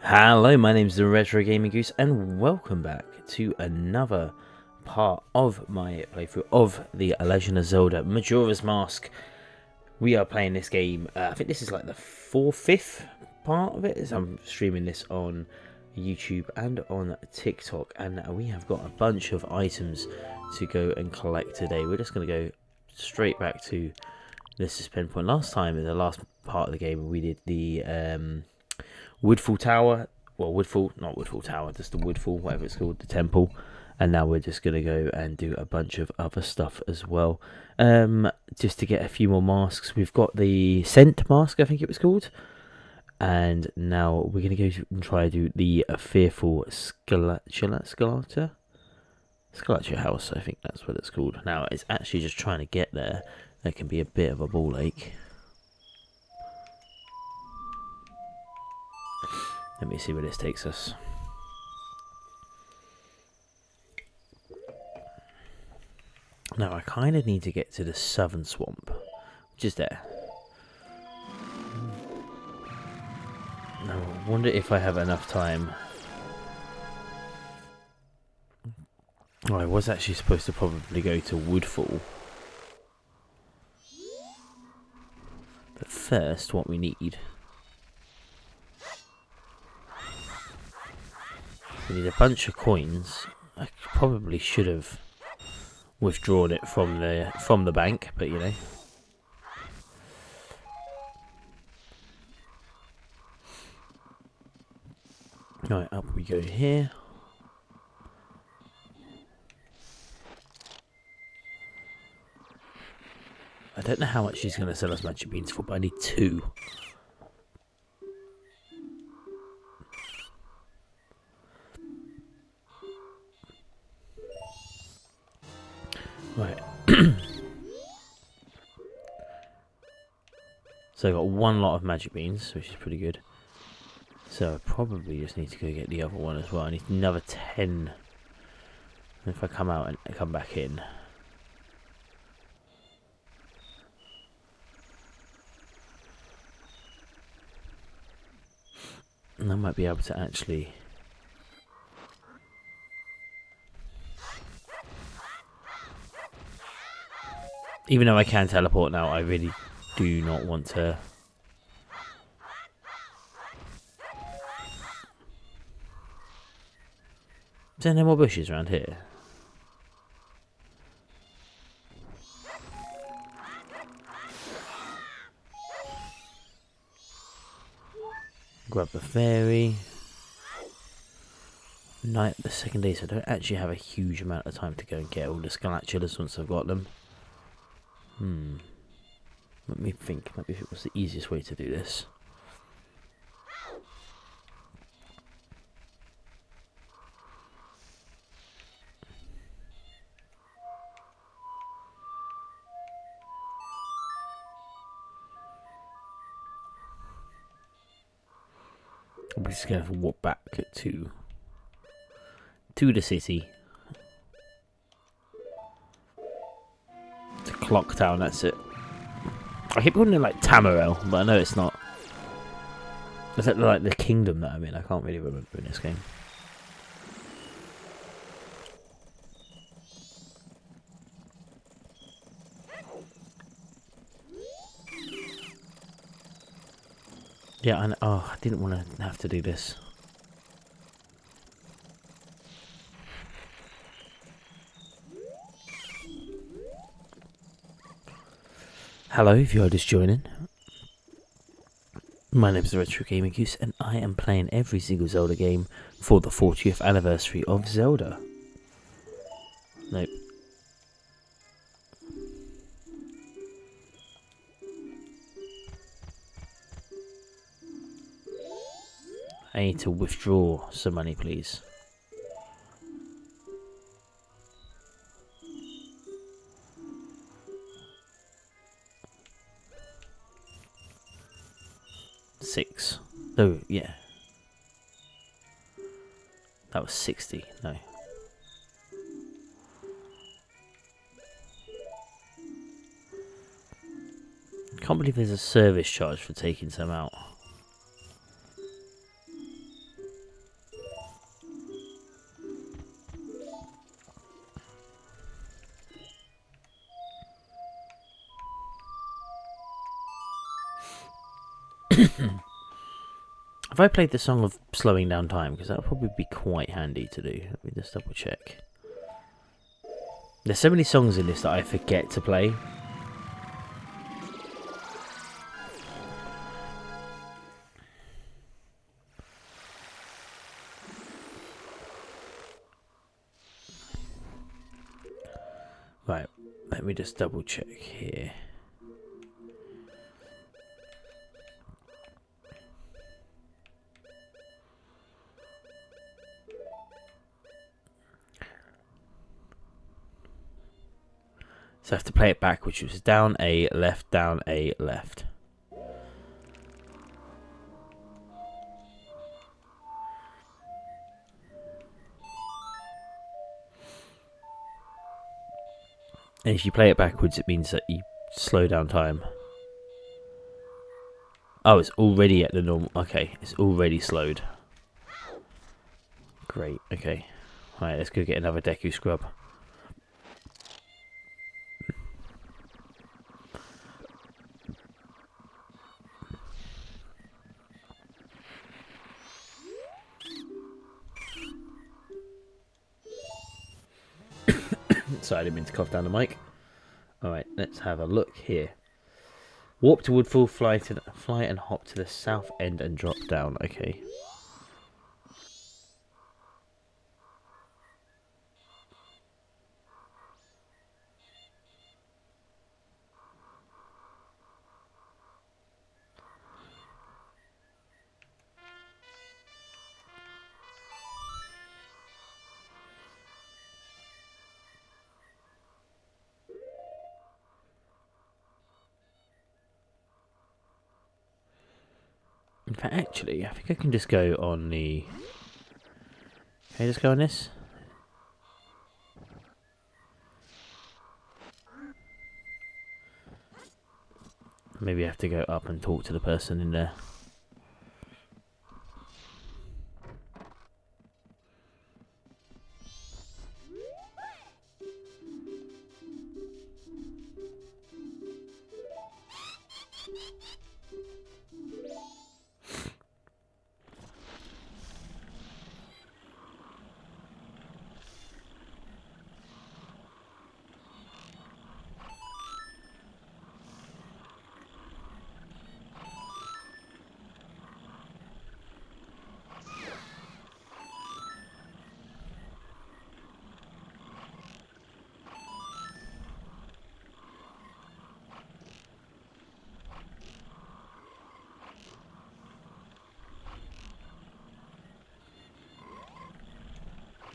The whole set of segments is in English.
Hello, my name's the Retro Gaming Goose, and welcome back to another part of my playthrough of the Legend of Zelda Majora's Mask. We are playing this game, I think this is like the fifth part of it, as I'm streaming this on YouTube and on TikTok, and we have got a bunch of items to go and collect today. We're just going to go straight back to the suspend point. Last time, in the last part of the game, we did the Woodfall Tower, well, not Woodfall Tower, just the Woodfall, whatever it's called, the temple. And now we're just going to go and do a bunch of other stuff as well. Just to get a few more masks. We've got the Scent mask, I think it was called. And now we're going to go and try to do the Fearful Sculpture House, I think that's what it's called. Now, it's actually just trying to get there. That can be a bit of a ball ache. Let me see where this takes us. Now, I kind of need to get to the Southern Swamp, which is there. Now, I wonder if I have enough time. Oh, I was actually supposed to probably go to Woodfall. But first, what we need... we need a bunch of coins. I probably should have withdrawn it from the bank, but you know. Right, up we go here. I don't know how much she's going to sell us magic beans for, but I need 2. Right. So I got 1 lot of magic beans, which is pretty good. So I probably just need to go get the other one as well. I need another 10. And if I come out and come back in. And I might be able to actually... even though I can teleport now, I really do not want to... Is there no more bushes around here? Grab the fairy. Night the second day, so I don't actually have a huge amount of time to go and get all the Sculptulas once I've got them. Let me think. Maybe it was the easiest way to do this. I'm just going to walk back to the city. To Clock Town, that's it. I keep calling it like Tamarel, but I know it's not. Is that like the kingdom that I'm in? I can't really remember in this game. Yeah, I didn't want to have to do this. Hello, if you are just joining. My name is the Retro Gaming Goose, and I am playing every single Zelda game for the 40th anniversary of Zelda. Nope. I need to withdraw some money, please. $6. Oh, yeah. That was 60. No. Can't believe there's a service charge for taking some out. Have I played the song of slowing down time? Because that would probably be quite handy to do. Let me just double check. There's so many songs in this that I forget to play. Right, let me just double check here. So I have to play it backwards, which is down A, left, down A, left. And if you play it backwards, it means that you slow down time. Oh, it's already at the normal... Okay, it's already slowed. Great, okay. Alright, let's go get another Deku Scrub. Sorry, I didn't mean to cough down the mic. Alright, let's have a look here. Warp to Woodfall, fly and hop to the south end and drop down. Okay. In fact, actually, I think I can just go on the... Can I just go on this? Maybe I have to go up and talk to the person in there.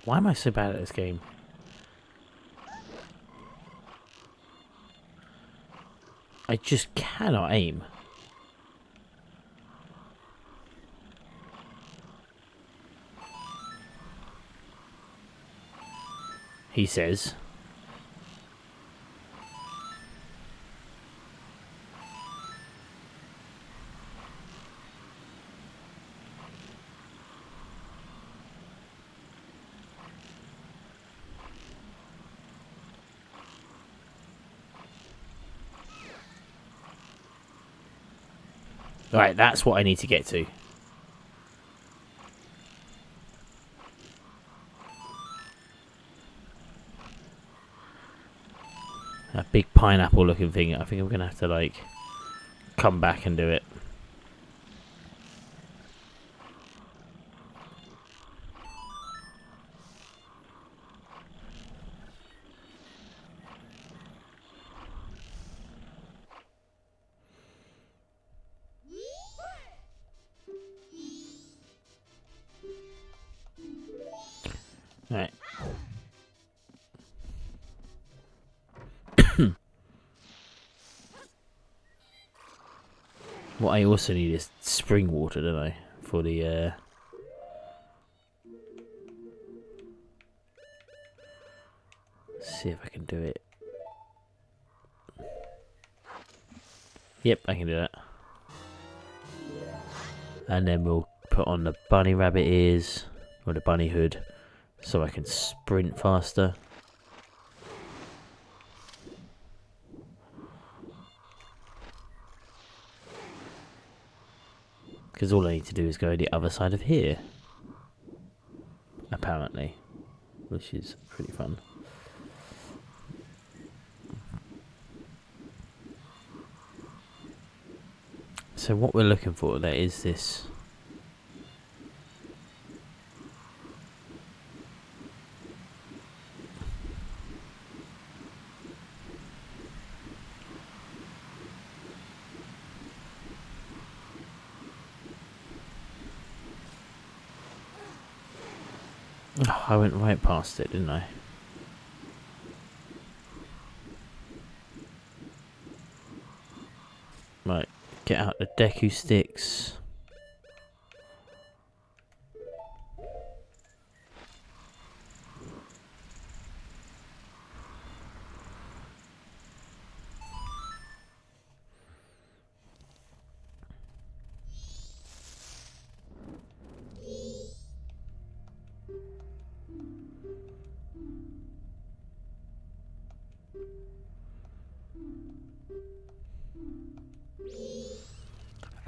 Why am I so bad at this game? I just cannot aim. He says. Right, that's what I need to get to. A big pineapple looking thing. I think I'm going to have to, like, come back and do it. Right. What I also need is spring water, don't I? For the, see if I can do it. Yep, I can do that. And then we'll put on the bunny rabbit ears, or the bunny hood, so I can sprint faster. Because all I need to do is go the other side of here. Apparently. Which is pretty fun. So what we're looking for there is this... Oh, I went right past it, didn't I? Right, get out the Deku sticks.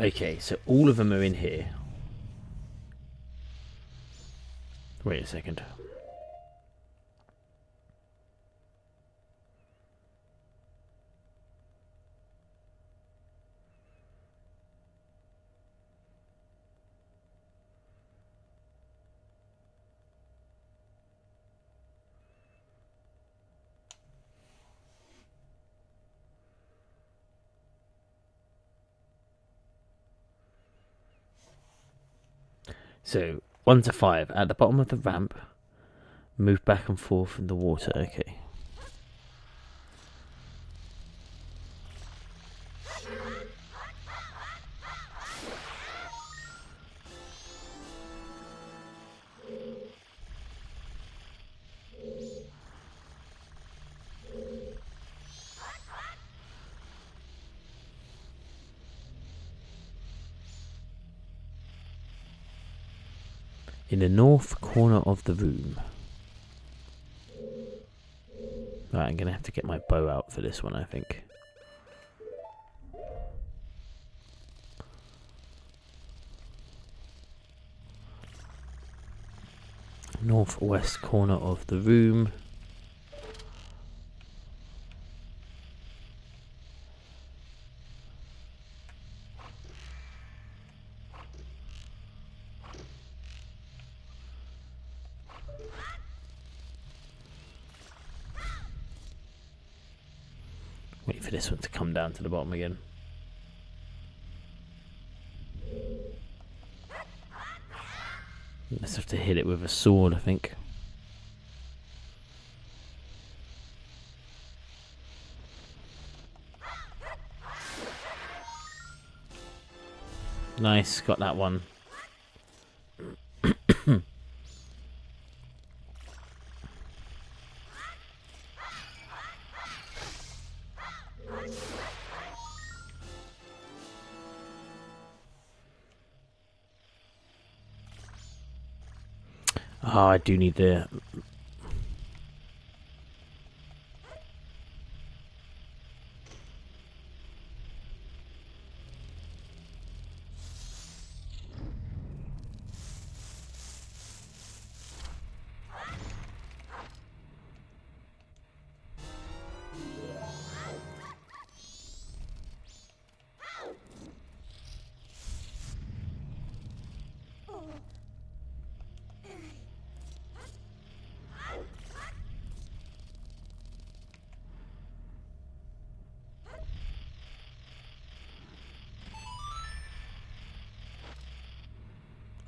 Okay, so all of them are in here. Wait a second. So, 1 to 5. At the bottom of the ramp, move back and forth in the water. Okay. In the north corner of the room. Right, I'm going to have to get my bow out for this one, I think. Northwest corner of the room. Wait for this one to come down to the bottom again. Let's have to hit it with a sword, I think. Nice, got that one. Oh, I do need the...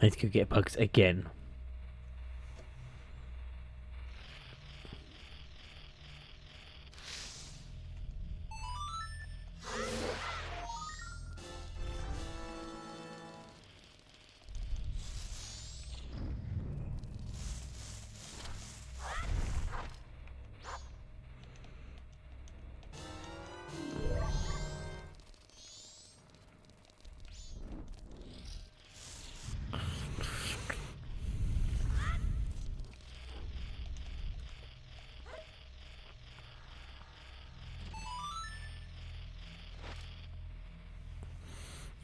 I need to go get bugs again.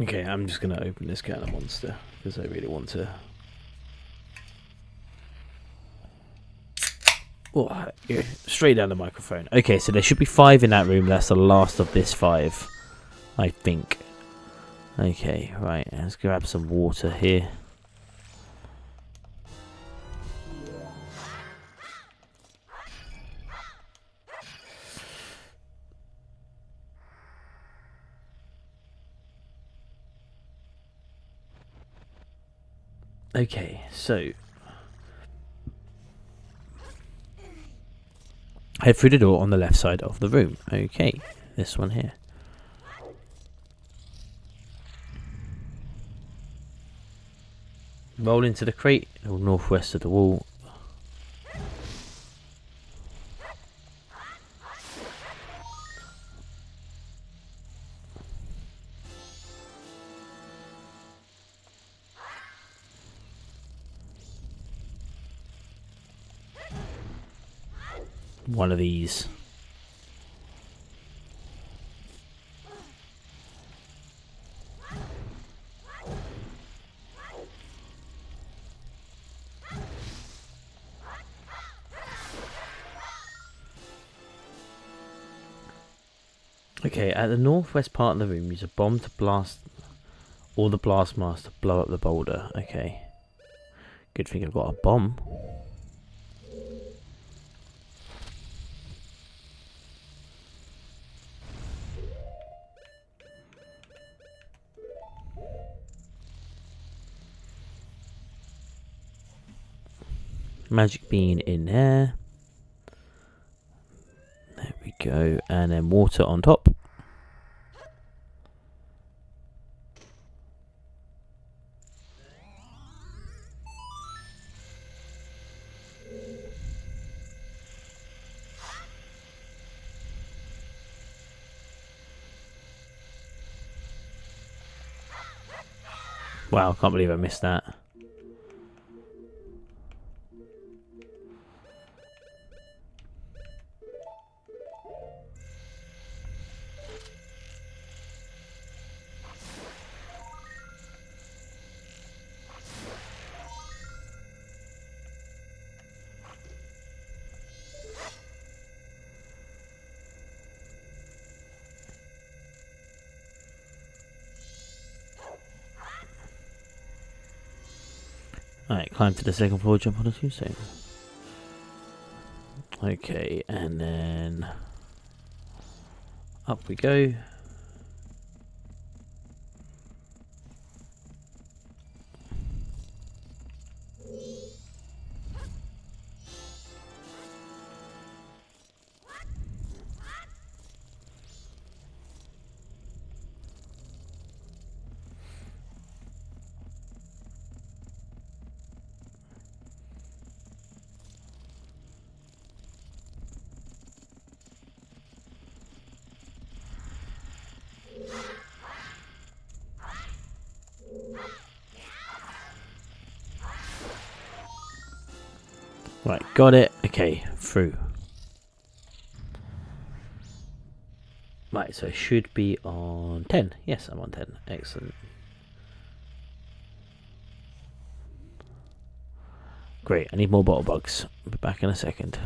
Okay, I'm just going to open this can of monster because I really want to. Oh, yeah, straight down the microphone. Okay, so there should be 5 in that room. That's the last of this 5, I think. Okay, right. Let's grab some water here. Okay, so head through the door on the left side of the room. Okay, this one here. Roll into the crate, northwest of the wall. One of these. Okay, at the northwest part of the room, use a bomb to blast, or the blast mask to blow up the boulder. Okay. Good thing I've got a bomb. Magic bean in there. There we go. And then water on top. Wow, can't believe I missed that. Alright, climb to the second floor, jump on a tombstone. Okay, and then up we go. Right, got it. Okay, through. Right, so it should be on 10. Yes, I'm on 10. Excellent. Great, I need more bottle bugs. I'll be back in a second.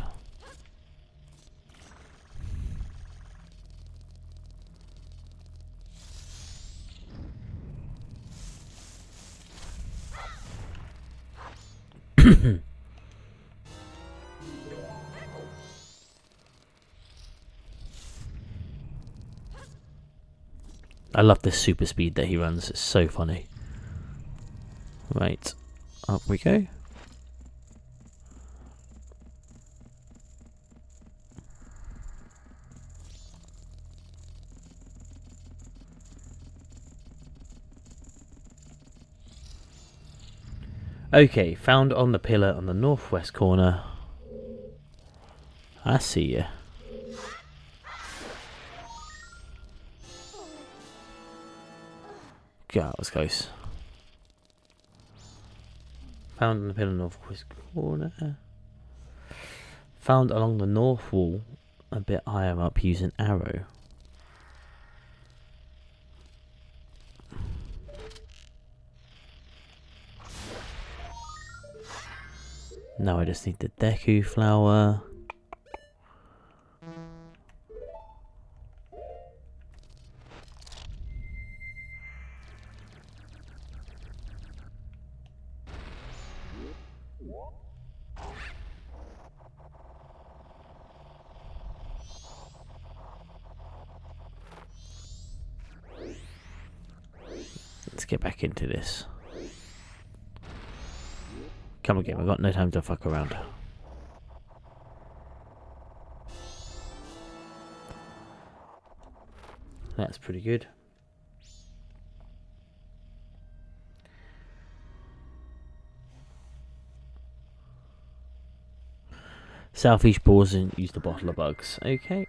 I love the super speed that he runs. It's so funny. Right, up we go. Okay, found on the pillar on the northwest corner. I see ya. God, that was close. Found on the pillar northwest corner. Found along the north wall, a bit higher up, using arrow. Now I just need the Deku flower. Let's get back into this. Come on, game. I've got no time to fuck around. That's pretty good. Southeast pause and use the bottle of bugs. Okay.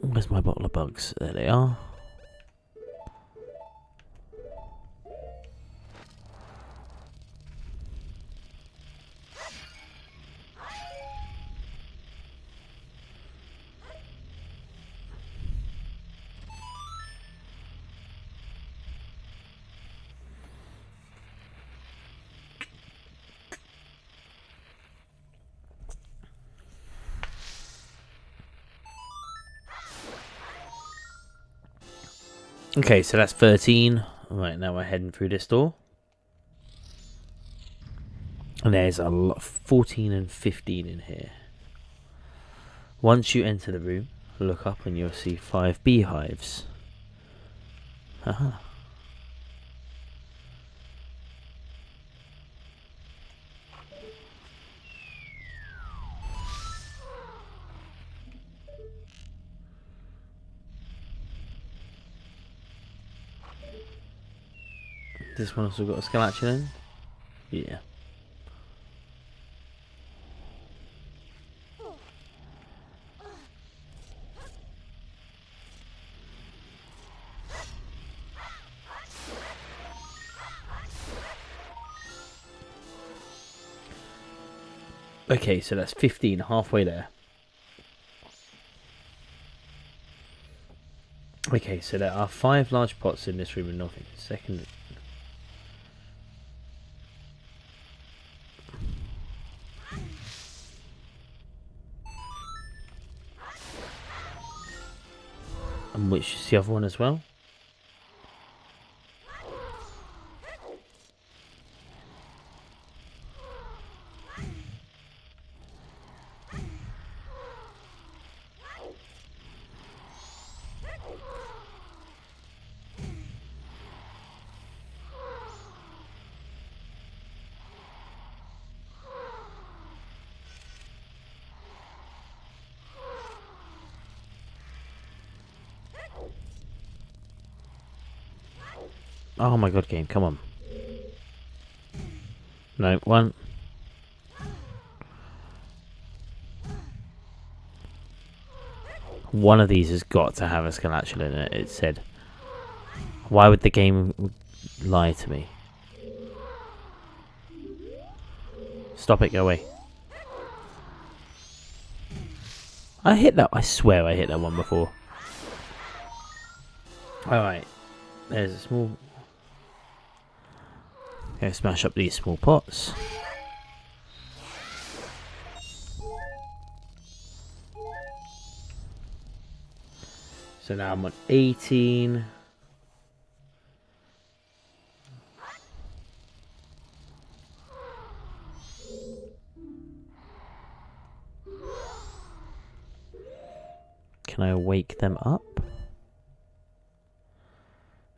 Where's my bottle of bugs? There they are. Okay, so that's 13. Right, now we're heading through this door. And there's a lot, 14 and 15 in here. Once you enter the room, look up and you'll see 5 beehives. Haha. This one also got a skeleton in? Yeah. Okay, so that's 15, halfway there. Okay, so there are 5 large pots in this room and nothing. Second. And which is the other one as well? Oh my god, game, come on. No, one. One of these has got to have a skeleton in it, it said. Why would the game lie to me? Stop it, go away. I hit that, I swear I hit that one before. Alright, there's a small... Go smash up these small pots. So now I'm on 18. Can I wake them up?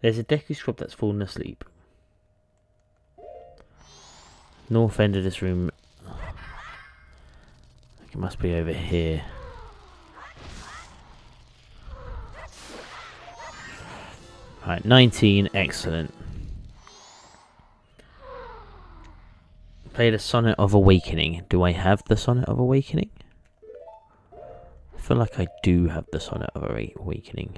There's a Deku scrub that's fallen asleep. North end of this room. It must be over here. Right, 19, excellent. Play the Sonnet of Awakening. Do I have the Sonnet of Awakening? I feel like I do have the Sonnet of Awakening.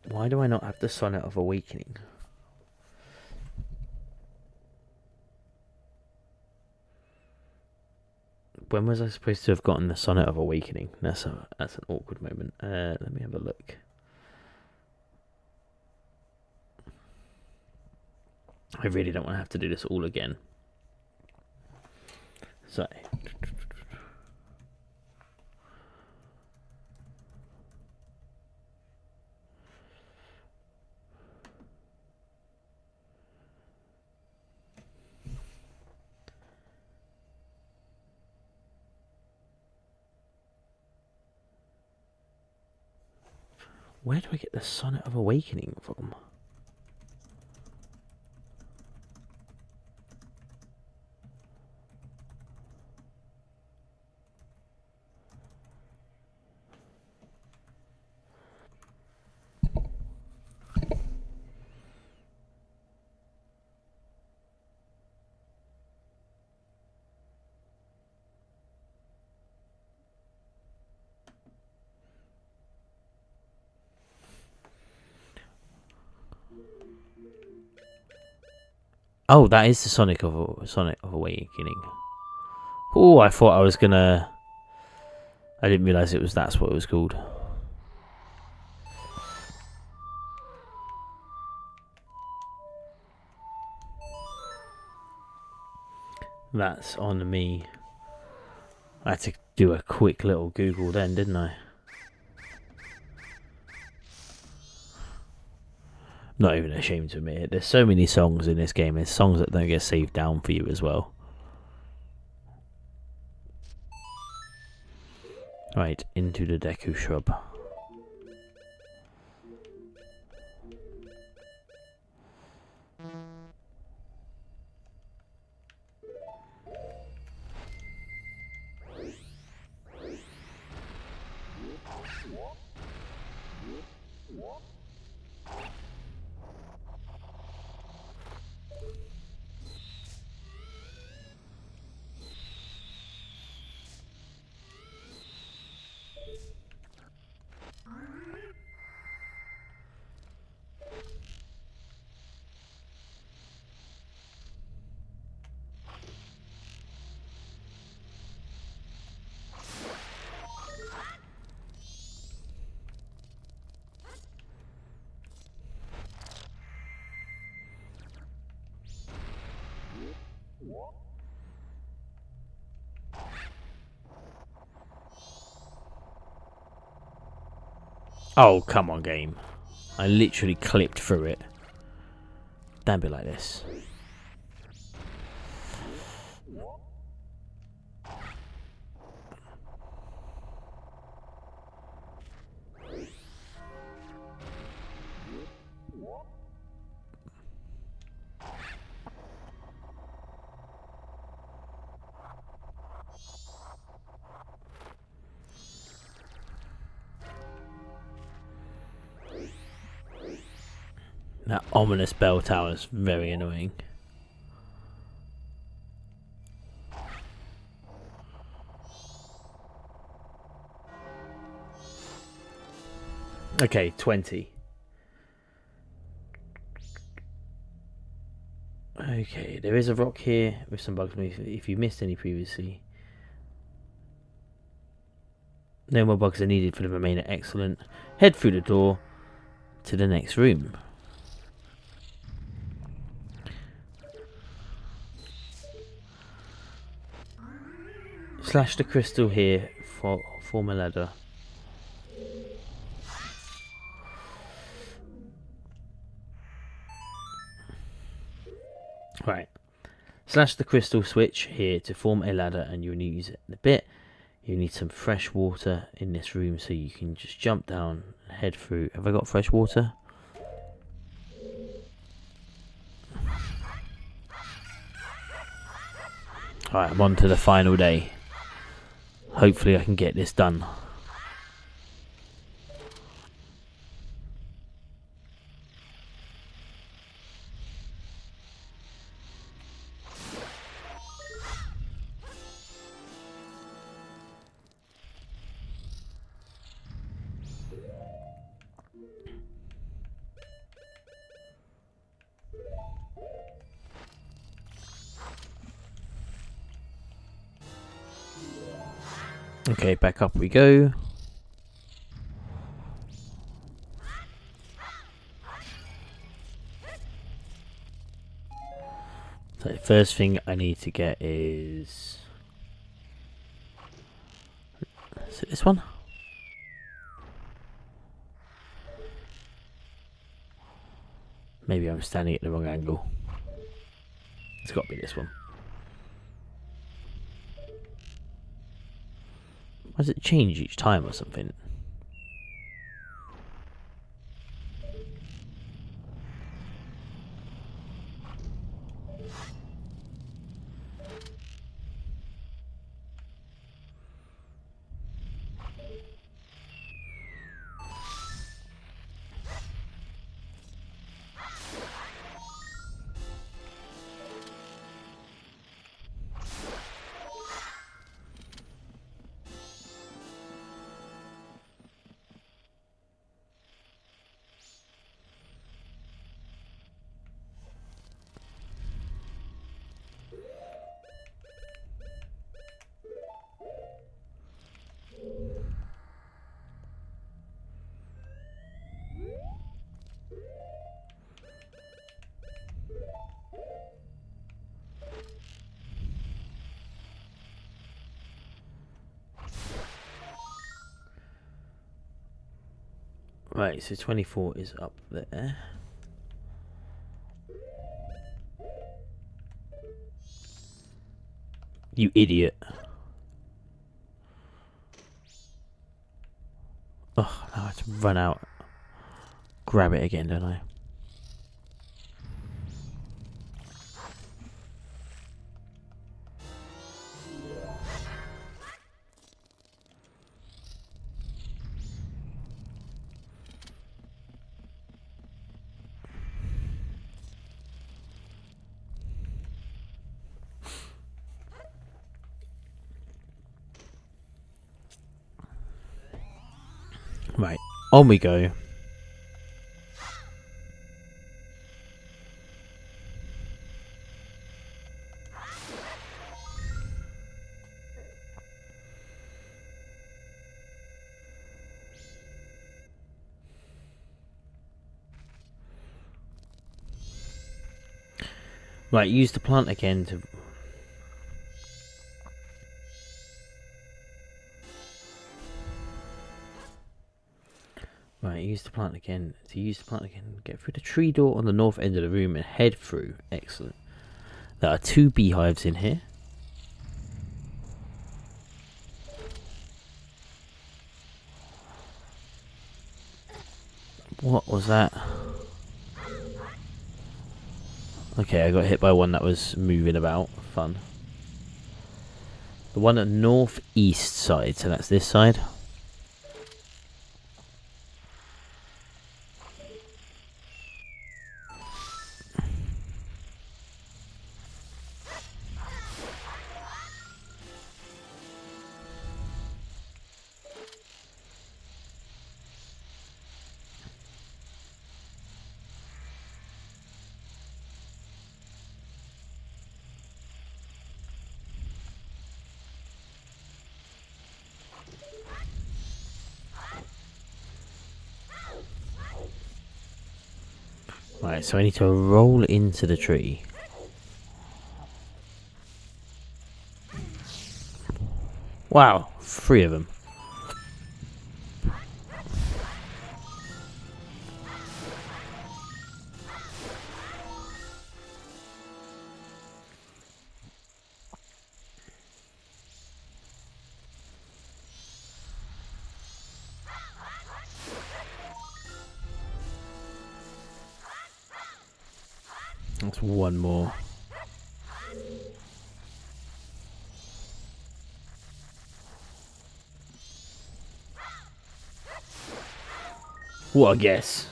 Why do I not have the Sonnet of Awakening? When was I supposed to have gotten the Sonnet of Awakening? That's an awkward moment. Let me have a look. I really don't want to have to do this all again. So. Where do I get the Sonnet of Awakening from? Oh, that is the Sonnet of Awakening. Oh, I thought I was gonna. I didn't realise that's what it was called. That's on me. I had to do a quick little Google then, didn't I? Not even ashamed to admit it. There's so many songs in this game. There's songs that don't get saved down for you as well. Right, into the Deku Shrub. Oh, come on, game. I literally clipped through it. Don't be like this. That ominous bell tower is very annoying. Okay, 20. Okay, there is a rock here with some bugs. If you missed any previously. No more bugs are needed for the remainder. Excellent. Head through the door to the next room. Slash the crystal here for form a ladder. Right. Slash the crystal switch here to form a ladder, and you'll use it in a bit. You need some fresh water in this room so you can just jump down and head through. Have I got fresh water? Alright, I'm on to the final day. Hopefully I can get this done. Okay, back up we go. So the first thing I need to get is it this one? Maybe I'm standing at the wrong angle. It's got to be this one. Why does it change each time or something? Right, so 24 is up there. You idiot. Oh, now I have to run out. Grab it again, don't I? Right, on we go. Right, use the plant again to... Right, use the plant again. Get through the tree door on the north end of the room and head through. Excellent. There are 2 beehives in here. What was that? Okay, I got hit by one that was moving about. Fun. The one at northeast side, so that's this side. Right, so I need to roll into the tree. Wow, 3 of them. That's 1 more. What a guess.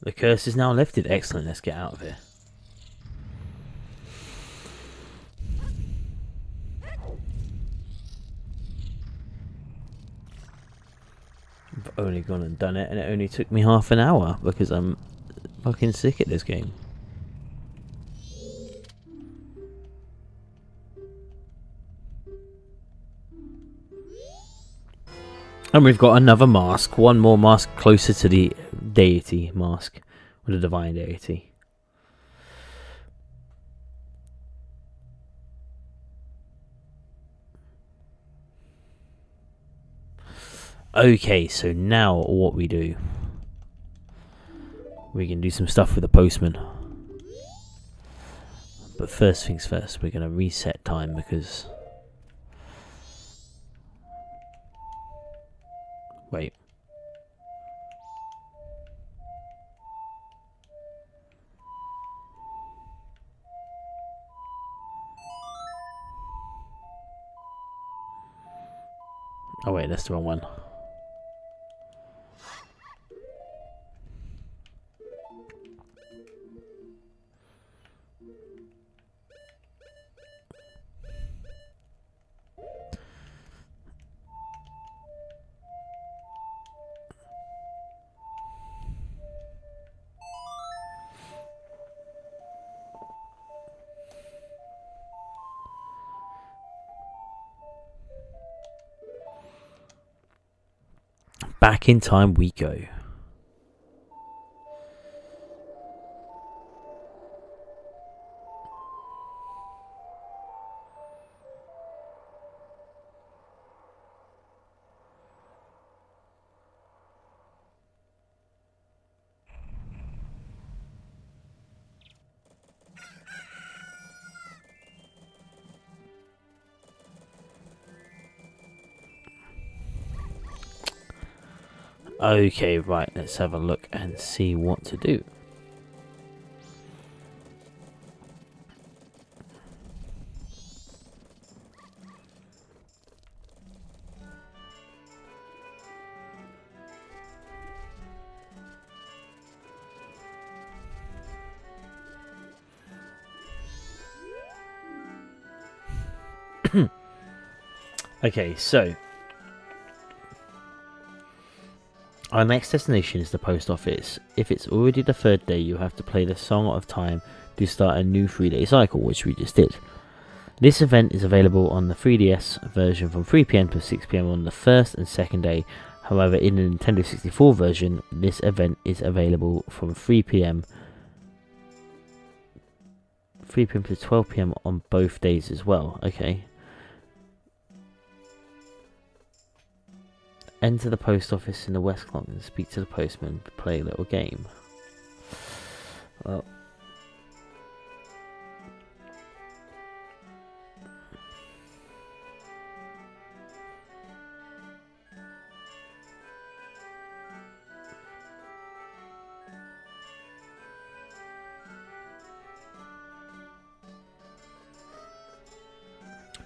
The curse is now lifted. Excellent, let's get out of here. I've only gone and done it, and it only took me half an hour because I'm fucking sick at this game. And we've got another mask. One more mask closer to the deity mask. Or the divine deity. Okay, so now what we do. We can do some stuff with the postman. But first things first, we're going to reset time because... Wait. Oh wait, that's the wrong one. Back in time we go. Okay, right, let's have a look and see what to do. Okay, so our next destination is the post office. If it's already the third day, you have to play the Song of Time to start a new 3-day cycle, which we just did. This event is available on the 3DS version from 3 PM to 6 PM on the first and second day. However, in the Nintendo 64 version, this event is available from 3 PM to 12 PM on both days as well. Okay. Enter the post office in the West Clock and speak to the postman to play a little game. Well,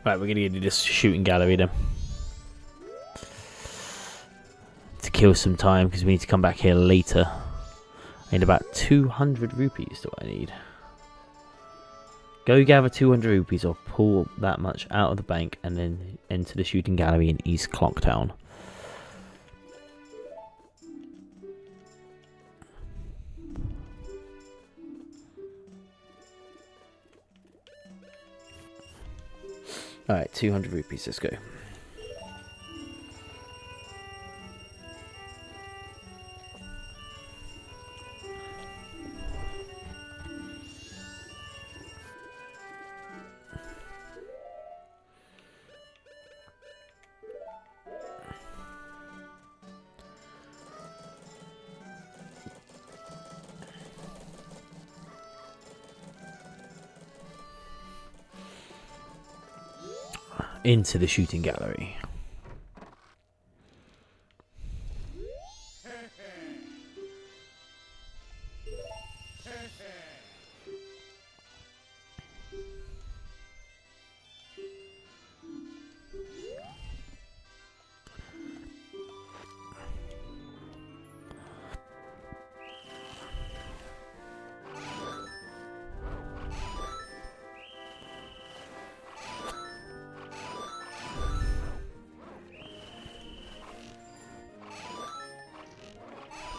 right, we're gonna do this shooting gallery then. To kill some time because we need to come back here later. I need about 200 rupees. Do I need? Go gather 200 rupees or pull that much out of the bank and then enter the shooting gallery in East Clocktown. Alright, 200 rupees, let's go. Into the shooting gallery.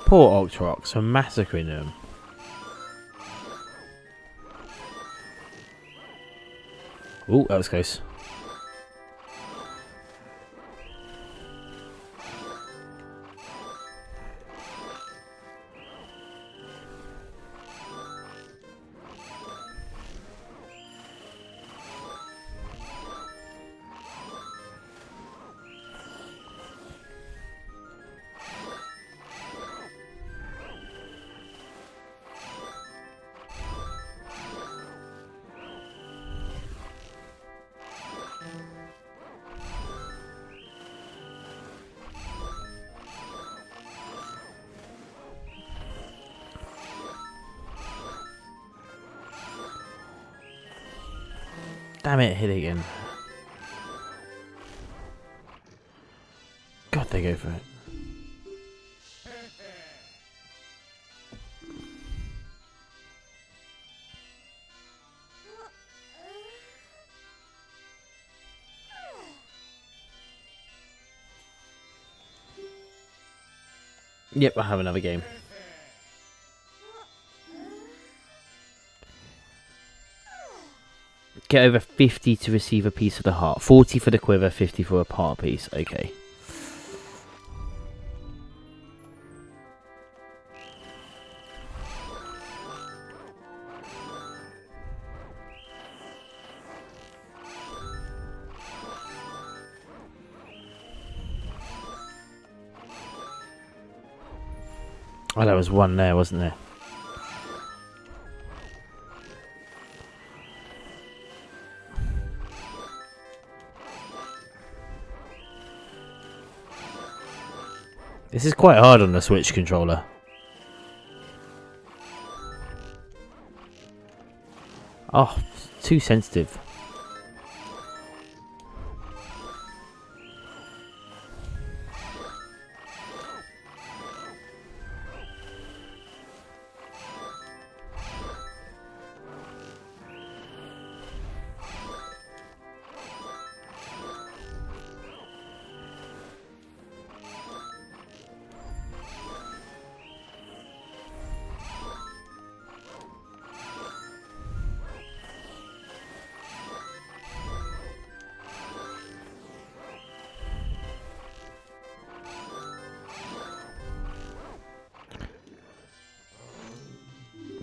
Poor Octoroks for massacring them. Ooh, that was close. Damn it, hit it again. God, they go for it. Yep, I have another game. Get over 50 to receive a piece of the heart. 40 for the quiver, 50 for a heart piece. Okay. Oh, there was one there, wasn't there? This is quite hard on the Switch controller. Oh, too sensitive.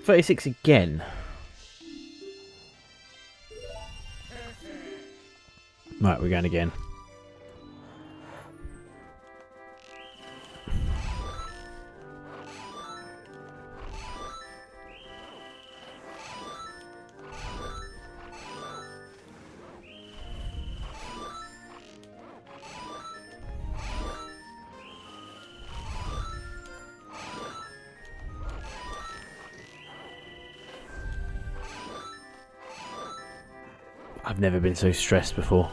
$36 again. Right, we're going again. I've never been so stressed before.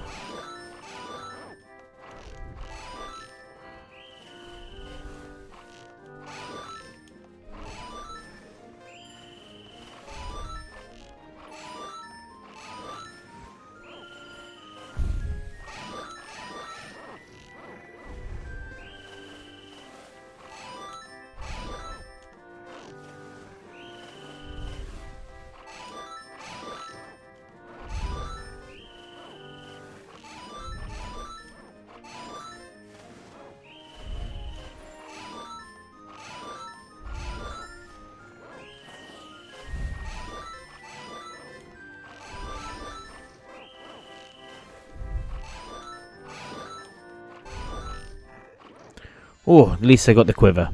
Oh, at least I got the quiver.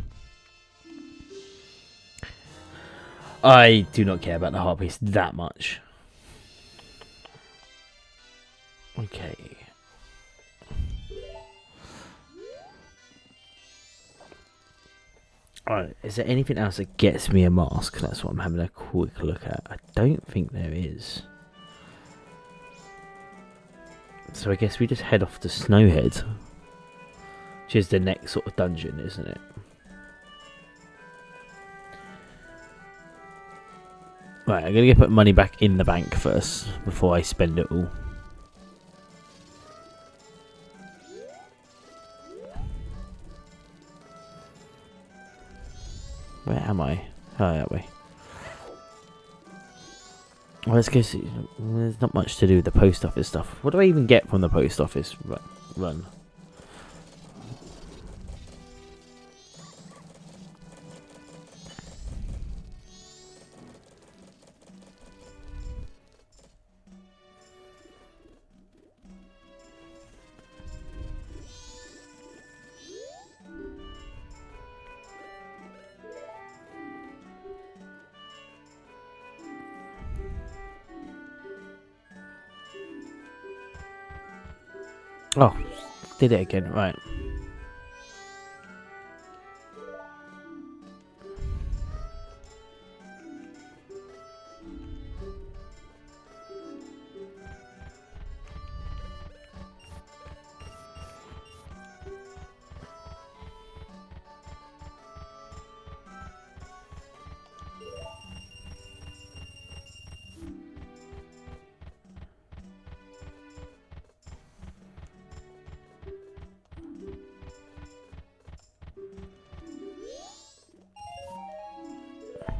I do not care about the heart piece that much. Okay. Alright, is there anything else that gets me a mask? That's what I'm having a quick look at. I don't think there is. So I guess we just head off to Snowhead. Which is the next sort of dungeon, isn't it? Right, I'm going to put money back in the bank first before I spend it all. Where am I? Oh, that way. Well, let's go see. There's not much to do with the post office stuff. What do I even get from the post office run? Oh, did it again, right.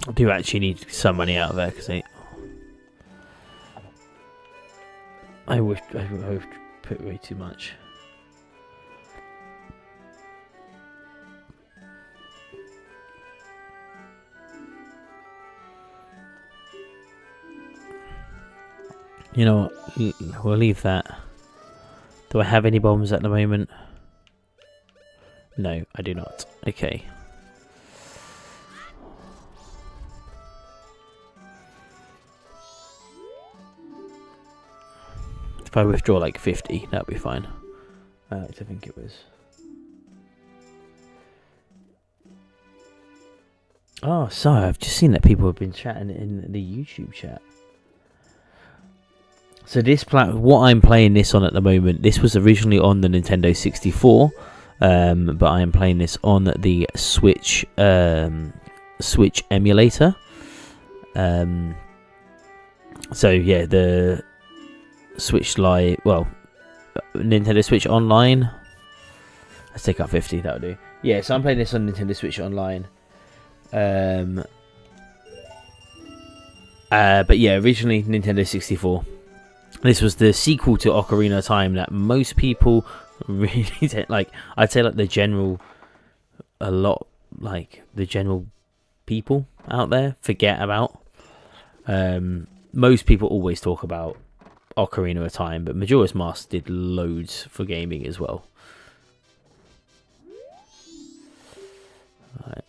I do actually need some money out of there because I wish I put way too much. You know what? We'll leave that. Do I have any bombs at the moment? No, I do not. Okay. If I withdraw like 50, that'll be fine. I think it was. Oh, sorry, I've just seen that people have been chatting in the YouTube chat. So what I'm playing this on at the moment, this was originally on the Nintendo 64, but I am playing this on the Switch Switch emulator. So yeah, the Switch Lite, well, Nintendo Switch Online. Let's take out 50, that'll do. Yeah, so I'm playing this on Nintendo Switch Online. But yeah, originally Nintendo 64. This was the sequel to Ocarina of Time that most people really like. I'd say like the general people out there forget about. Most people always talk about Ocarina of Time, but Majora's Mask did loads for gaming as well. Right.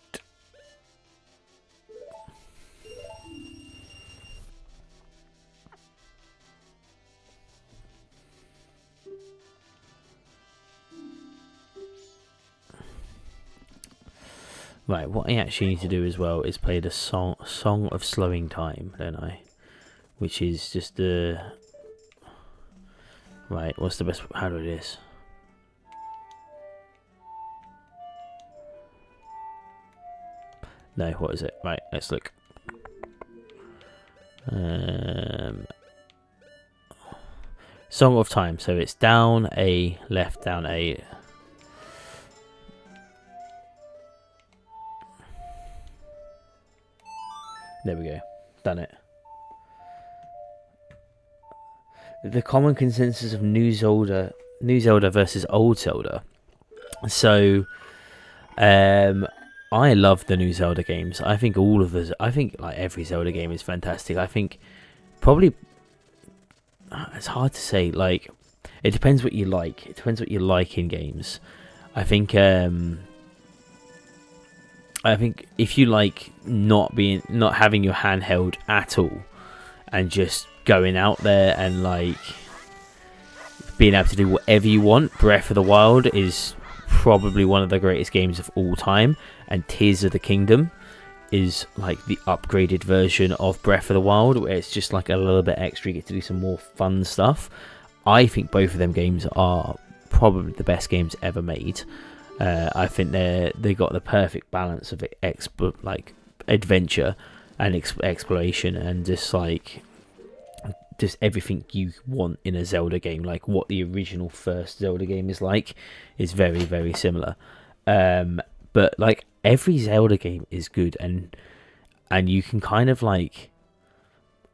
Right, what I actually need to do as well is play the Song of Slowing Time, don't I? Which is just the... Right, what's the best... How do I do this? No, what is it? Right, let's look. Song of Time, so it's down A, left, down A... There we go. Done it. The common consensus of New Zelda versus Old Zelda. So, I love the new Zelda games. I think like every Zelda game is fantastic. I think probably it's hard to say. Like, it depends what you like. It depends what you like in games. I think if you like not having your hand held at all and just going out there and like being able to do whatever you want, Breath of the Wild is probably one of the greatest games of all time, and Tears of the Kingdom is like the upgraded version of Breath of the Wild, where it's just like a little bit extra, you get to do some more fun stuff. I think both of them games are probably the best games ever made. I think they got the perfect balance of adventure and exploration, and just everything you want in a Zelda game. Like what the original first Zelda game is like is very, very similar. But like every Zelda game is good, and you can kind of like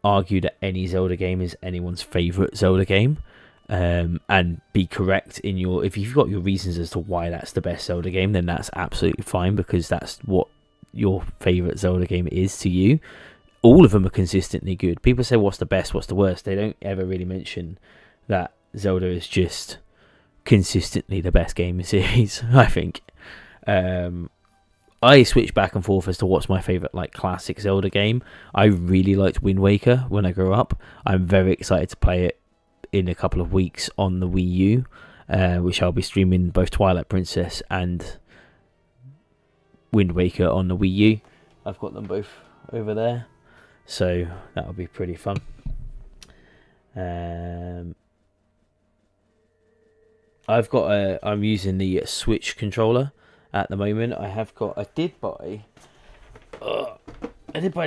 argue that any Zelda game is anyone's favorite Zelda game. And be correct in if you've got your reasons as to why that's the best Zelda game, then that's absolutely fine, because that's what your favorite Zelda game is to you. All of them are consistently good. People say what's the best, what's the worst. They don't ever really mention that Zelda is just consistently the best game in the series. I think I switch back and forth as to what's my favorite like classic Zelda game. I really liked Wind Waker when I grew up. I'm very excited to play it in a couple of weeks on the Wii U, which I'll be streaming both Twilight Princess and Wind Waker on the Wii U. I've got them both over there, so that'll be pretty fun. I'm using the Switch controller at the moment. I did buy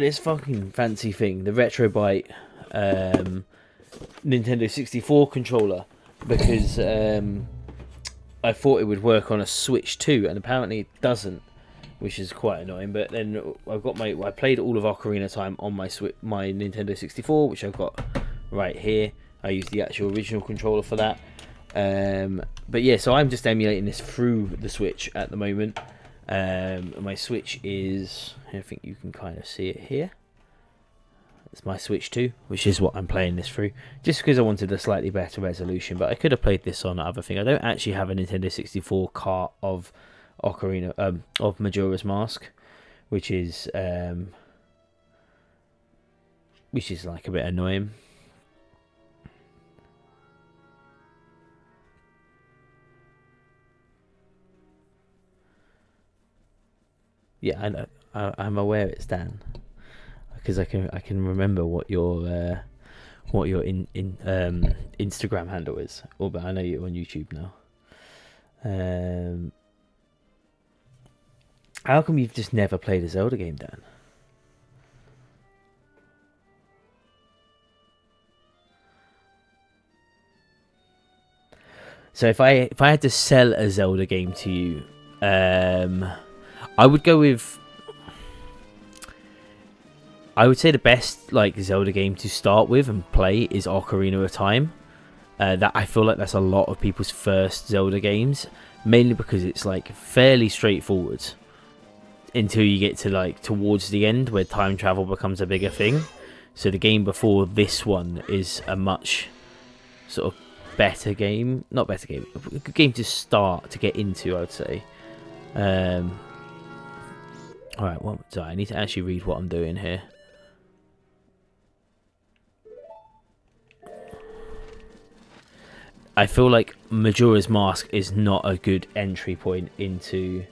this fucking fancy thing, the Retrobyte Nintendo 64 controller, because I thought it would work on a Switch too, and apparently it doesn't. which is quite annoying. But then I played all of Ocarina of Time on my Nintendo 64, which I've got right here. I used the actual original controller for that. But yeah, so I'm just emulating this through the Switch at the moment. My Switch is, I think you can kind of see it here. It's my Switch 2, which is what I'm playing this through, just because I wanted a slightly better resolution. But I could have played this on other thing. I don't actually have a Nintendo 64 cart of Ocarina of Majora's Mask, which is like a bit annoying. Yeah, I know. I'm aware it's Dan, because I can remember what your Instagram handle is. Oh, but I know you're on YouTube now. How come you've just never played a Zelda game, Dan? So if I had to sell a Zelda game to you, I would go with, I would say the best like Zelda game to start with and play is Ocarina of Time. That I feel like that's a lot of people's first Zelda games, mainly because it's like fairly straightforward until you get to like towards the end where time travel becomes a bigger thing. So the game before this one is a much sort of better game, not better game, a good game to start to get into, I would say. Alright, well, sorry, I need to actually read what I'm doing here. I feel like Majora's Mask is not a good entry point into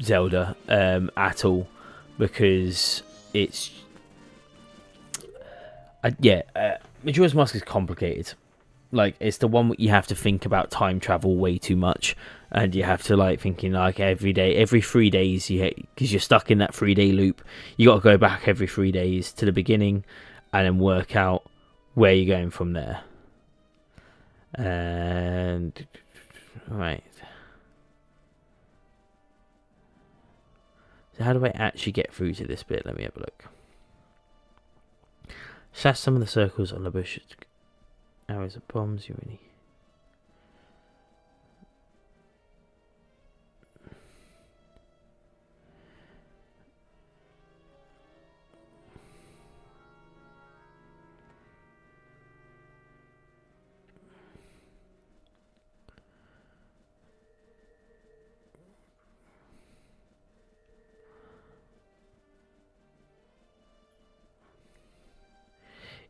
Zelda at all, because it's Majora's Mask is complicated. Like, it's the one where you have to think about time travel way too much, and you have to like thinking like every 3 days, because you're stuck in that 3-day loop. You got to go back every 3 days to the beginning, and then work out where you're going from there. And right, so how do I actually get through to this bit? Let me have a look. Slash some of the circles on the bush. Arrows and bombs, you really.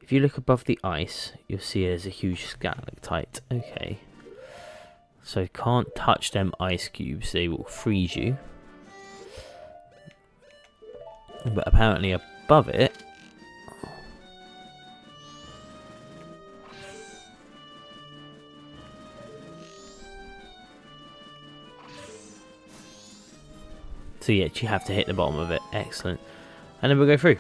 If you look above the ice, you'll see there's a huge stalactite. Okay. So can't touch them ice cubes, they will freeze you. But apparently above it... So yeah, you have to hit the bottom of it. Excellent. And then we'll go through.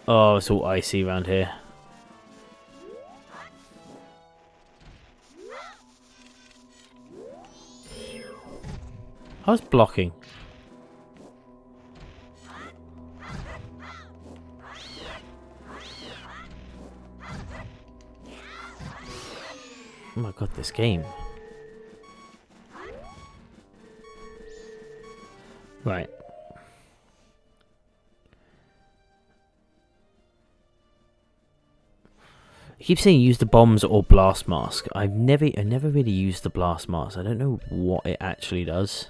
Oh, it's all icy around here. I was blocking. Oh my god, this game. Right. I keep saying use the bombs or blast mask. I never really used the blast mask. I don't know what it actually does.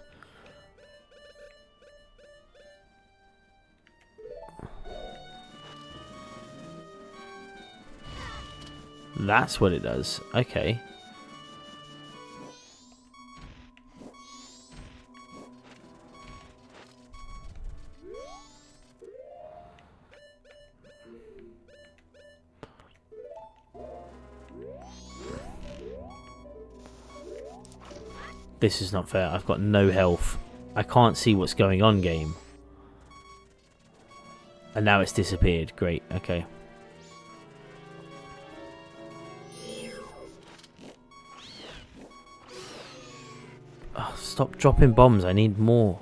That's what it does. Okay. This is not fair. I've got no health. I can't see what's going on, game. And now it's disappeared. Great. Okay. Oh, stop dropping bombs. I need more.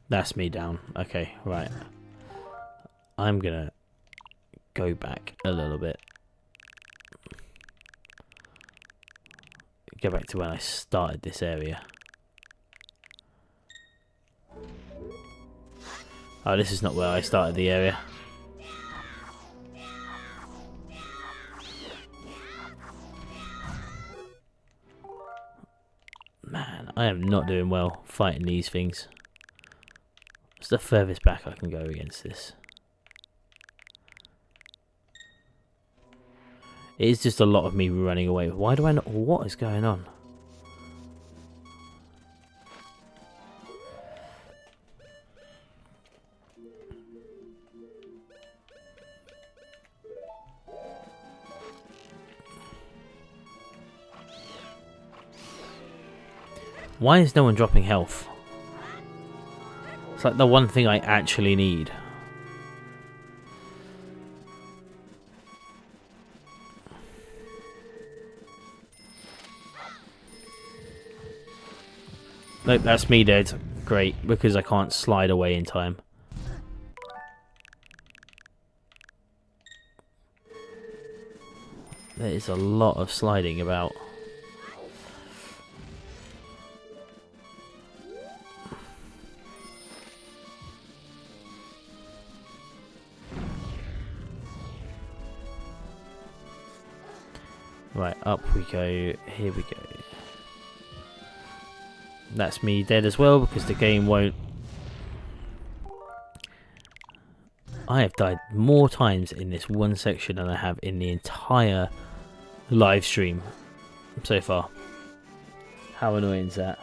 That's me down. Okay, right. I'm gonna go back a little bit. Go back to when I started this area. Oh, this is not where I started the area. Man, I am not doing well fighting these things. What's the furthest back I can go against this? It is just a lot of me running away. Why do I not... What is going on? Why is no one dropping health? It's like the one thing I actually need. Nope, that's me dead. Great, because I can't slide away in time. There is a lot of sliding about. Right, up we go. Here we go. That's me dead as well because the game won't. I have died more times in this one section than I have in the entire live stream so far. How annoying is that?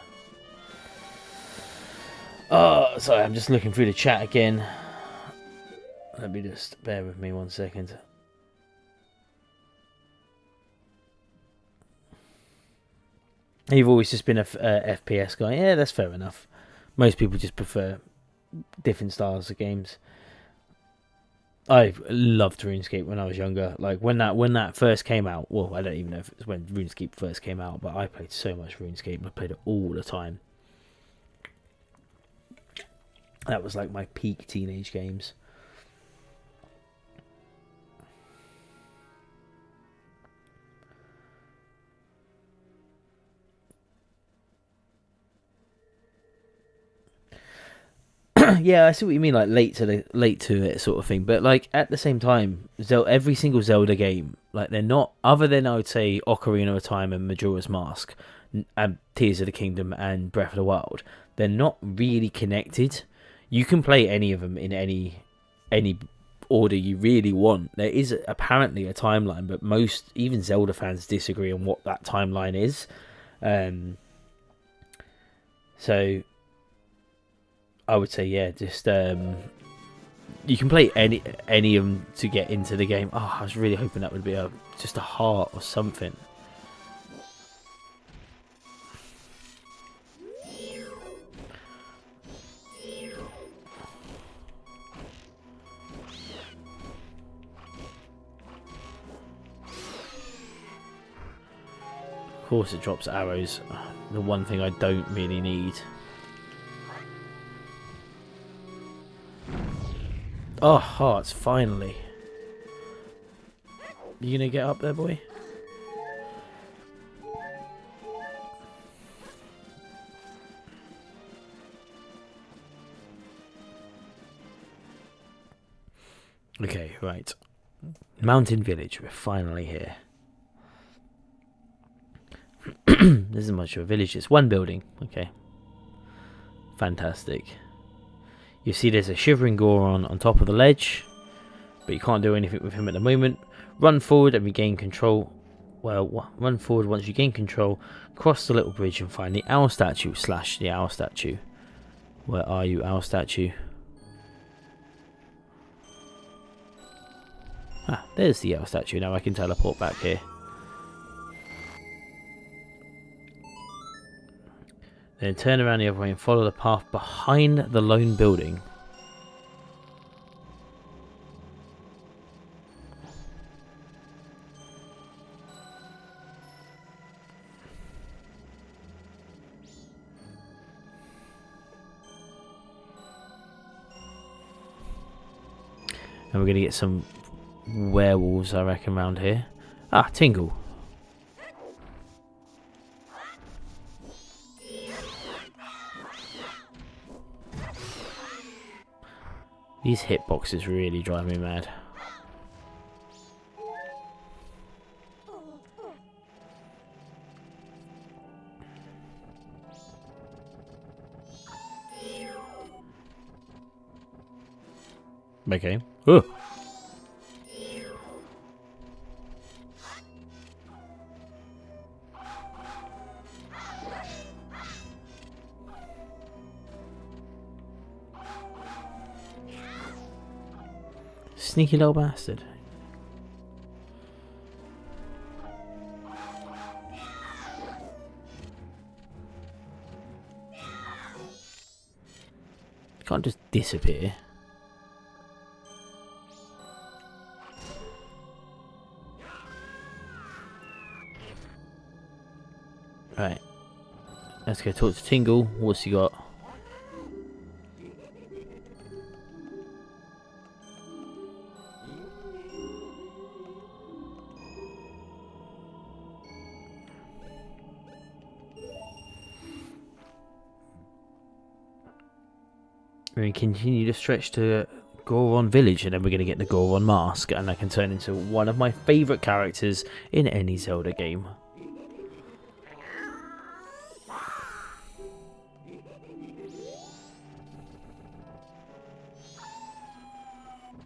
Oh, sorry, I'm just looking through the chat again. Let me just bear with me 1 second. You've always just been a FPS guy. Yeah, that's fair enough. Most people just prefer different styles of games. I loved RuneScape when I was younger. Like when that first came out. Well, I don't even know if it was when RuneScape first came out, but I played so much RuneScape. I played it all the time. That was like my peak teenage games. Yeah, I see what you mean, like late to it sort of thing. But like at the same time, every single Zelda game, like they're not, other than I would say Ocarina of Time and Majora's Mask, and Tears of the Kingdom and Breath of the Wild, they're not really connected. You can play any of them in any order you really want. There is apparently a timeline, but most, even Zelda fans, disagree on what that timeline is. So I would say, yeah, just you can play any of them to get into the game. Oh, I was really hoping that would be just a heart or something. Of course, it drops arrows. The one thing I don't really need. Oh, hearts, finally. You gonna get up there, boy? Okay, right. Mountain Village, we're finally here. This isn't much of a village, it's one building. Okay. Fantastic. You see there's a shivering Goron on top of the ledge, but you can't do anything with him at the moment. Run forward and regain control. Well, run forward once you gain control. Cross the little bridge and find the owl statue / the owl statue. Where are you, owl statue? Ah, there's the owl statue. Now I can teleport back here. Then turn around the other way and follow the path behind the lone building. And we're going to get some werewolves, I reckon, around here. Ah, Tingle. These hitboxes really drive me mad. Okay. Oh. Sneaky little bastard. Can't just disappear. Right. Let's go talk to Tingle. What's he got? We're going to continue to stretch to Goron Village, and then we're going to get the Goron Mask, and I can turn into one of my favourite characters in any Zelda game.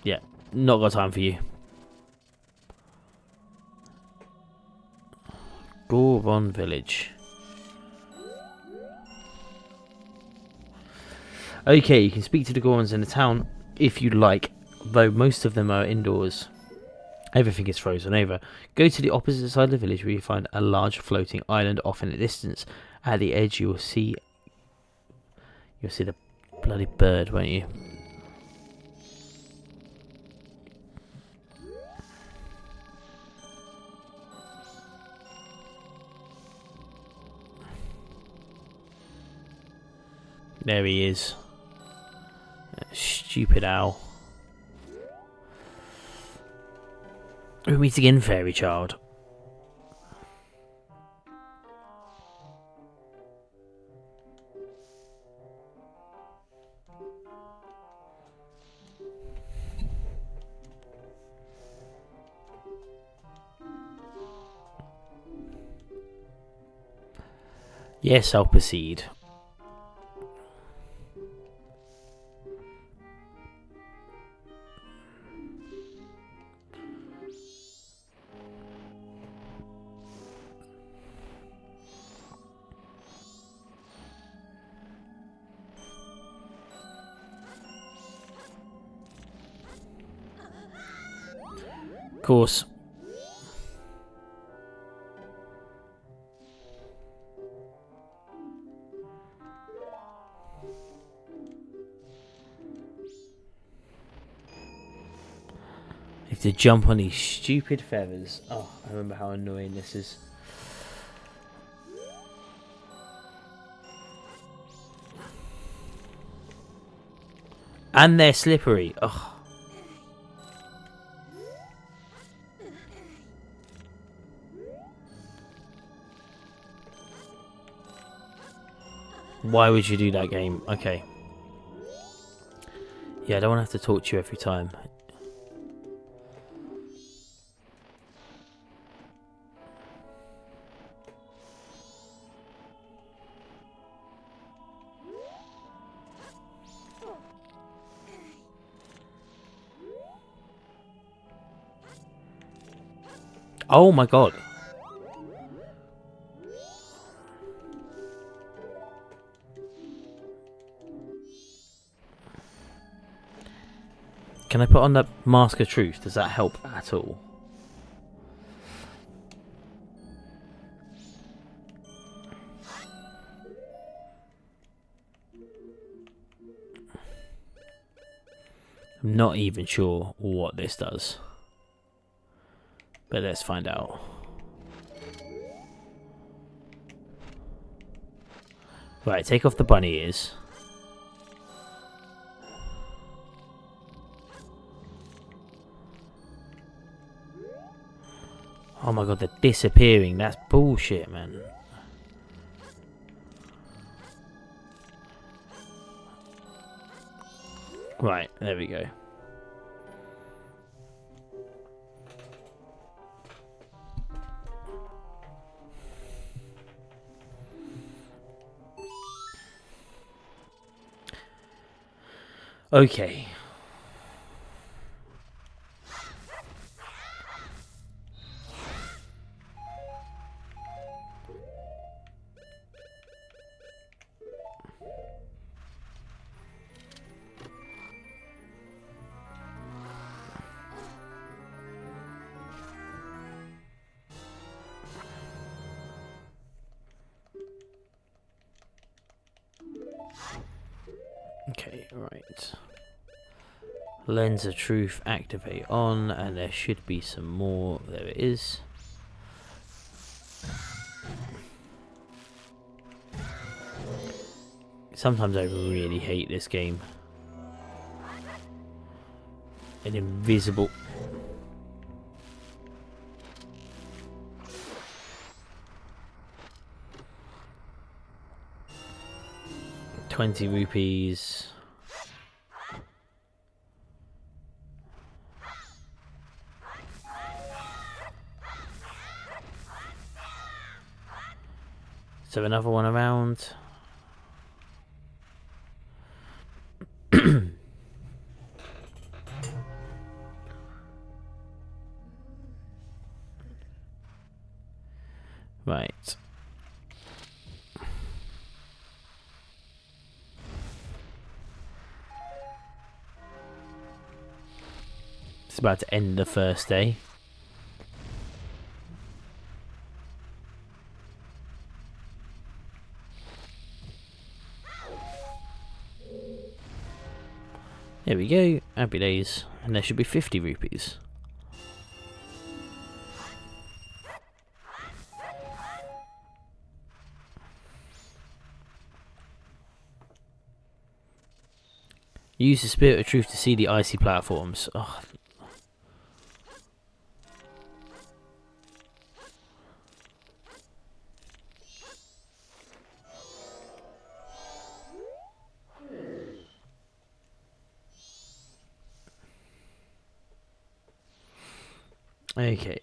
Yeah, not got time for you. Goron Village. Okay, you can speak to the Gorons in the town if you like, though most of them are indoors. Everything is frozen over. Go to the opposite side of the village where you find a large floating island off in the distance. At the edge you'll see the bloody bird, won't you? There he is. Stupid owl. We meet again, fairy child. Yes, I'll proceed. Of course. I have to jump on these stupid feathers. Oh, I remember how annoying this is. And they're slippery. Ugh. Why would you do that, game? Okay. Yeah, I don't want to have to talk to you every time. Oh my god. Can I put on that Mask of Truth? Does that help at all? I'm not even sure what this does. But let's find out. Right, take off the bunny ears. Oh my god, they're disappearing. That's bullshit, man. Right, there we go. Okay. Okay, right. Lens of Truth activate on, and there should be some more. There it is. Sometimes I really hate this game. An invisible... 20 rupees. Is there another one around? Right. It's about to end the first day. There we go. Happy days. And there should be 50 rupees. Use the Spirit of Truth to see the icy platforms. Oh. Okay.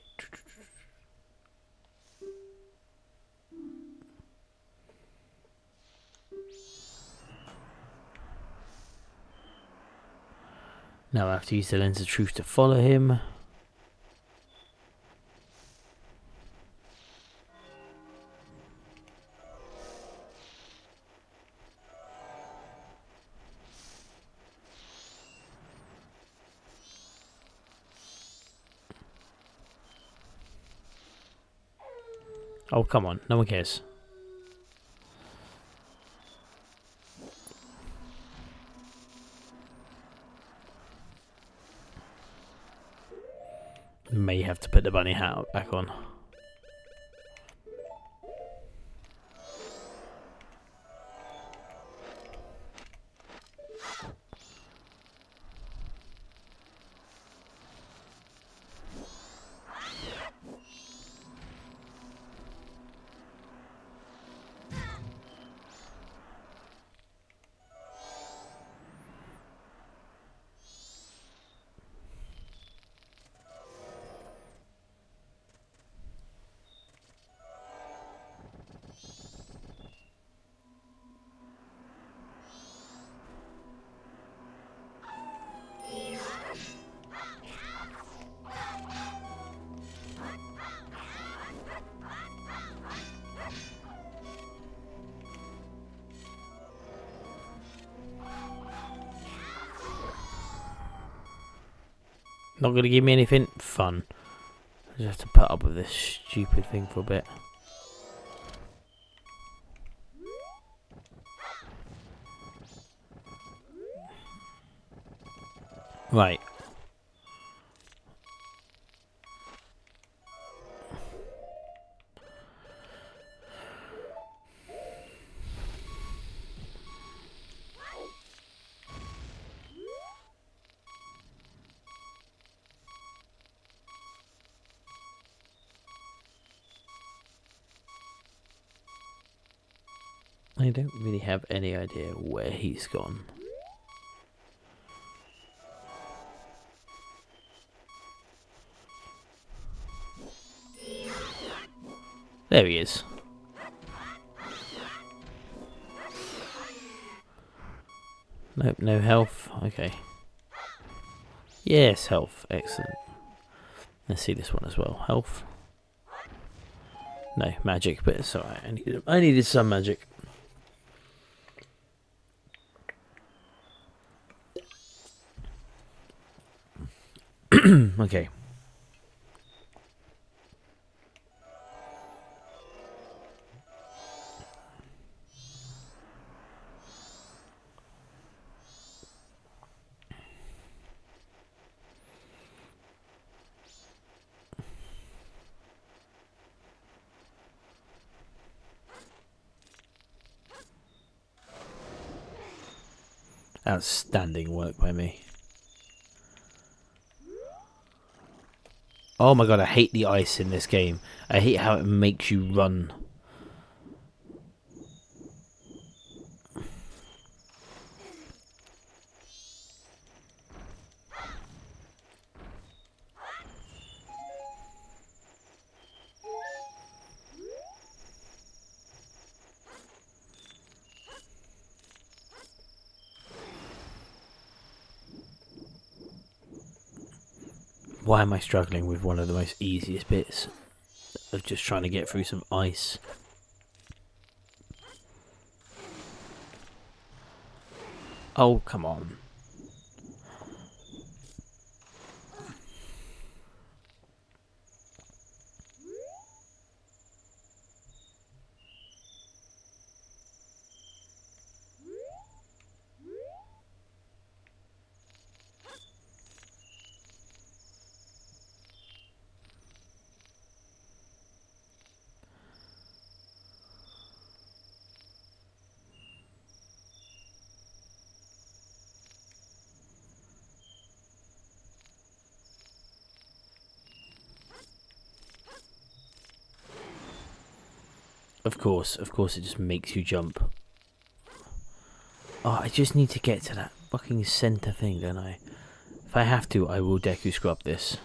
Now I have to use the Lens of Truth to follow him. Oh, come on. No one cares. May have to put the bunny hat back on. Not going to give me anything fun. I just have to put up with this stupid thing for a bit. Right. I don't really have any idea where he's gone. There he is. Nope, no health. Okay. Yes, health. Excellent. Let's see this one as well. Health. No, magic, but it's alright. I needed some magic. Okay. Outstanding work by me. Oh my god, I hate the ice in this game. I hate how it makes you run. Why am I struggling with one of the most easiest bits of just trying to get through some ice? Oh, come on. Of course it just makes you jump. Oh, I just need to get to that fucking center thing, don't I? If I have to, I will Deku Scrub this.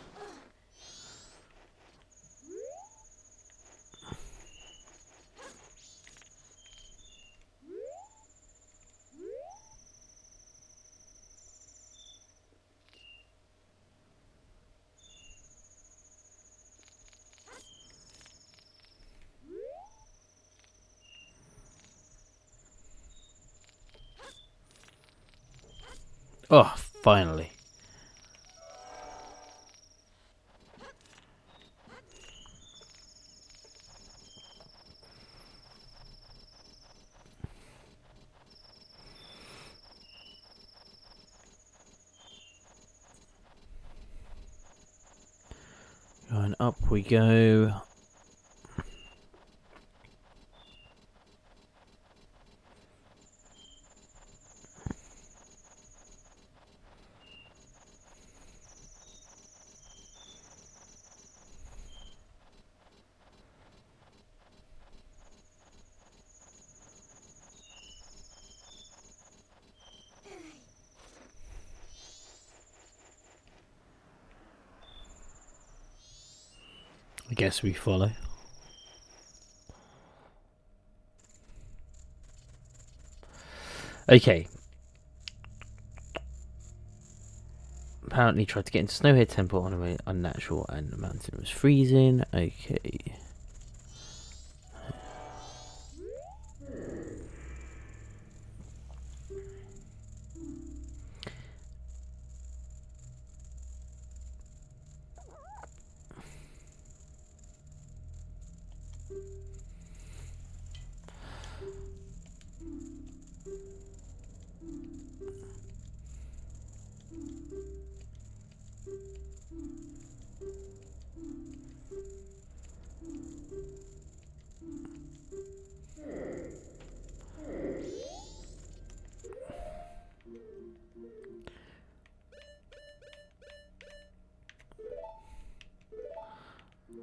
Oh, finally. And up we go. I guess we follow. Okay. Apparently tried to get into Snowhead Temple on a way unnatural and the mountain was freezing. Okay.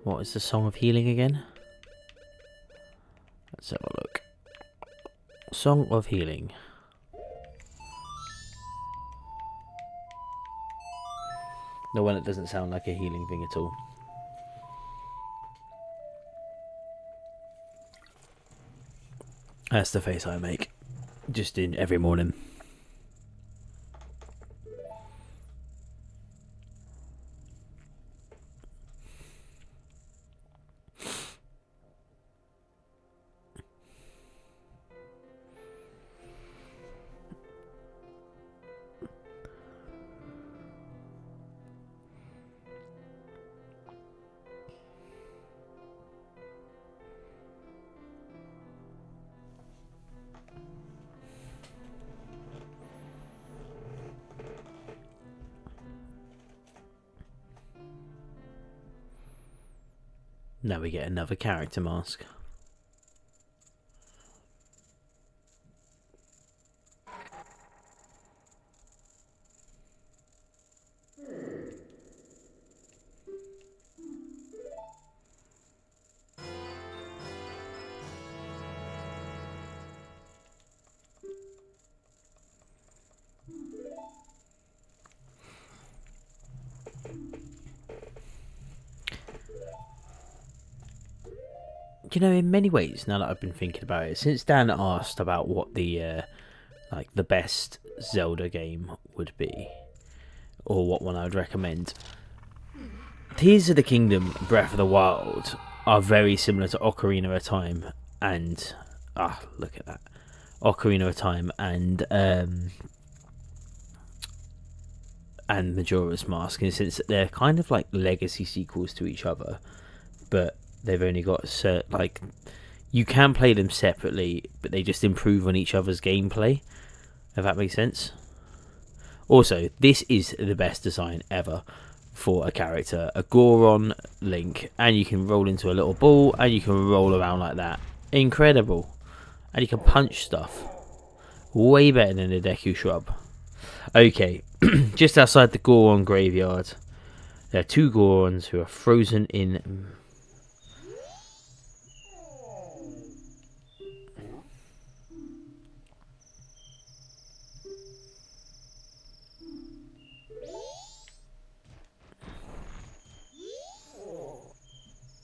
What is the Song of Healing again? Let's have a look. Song of Healing. No one, it doesn't sound like a healing thing at all. That's the face I make. Just in every morning. Now we get another character mask. You know, in many ways, now that I've been thinking about it, since Dan asked about what the like the best Zelda game would be, or what one I would recommend, Tears of the Kingdom, Breath of the Wild are very similar to Ocarina of Time and look at that, Ocarina of Time and Majora's Mask, in the sense that they're kind of like legacy sequels to each other, but they've only got like, you can play them separately, but they just improve on each other's gameplay, if that makes sense. Also, this is the best design ever for a character, a Goron Link, and you can roll into a little ball and you can roll around like that. Incredible. And you can punch stuff. Way better than the Deku Shrub. Okay, just outside the Goron graveyard, there are two Gorons who are frozen in...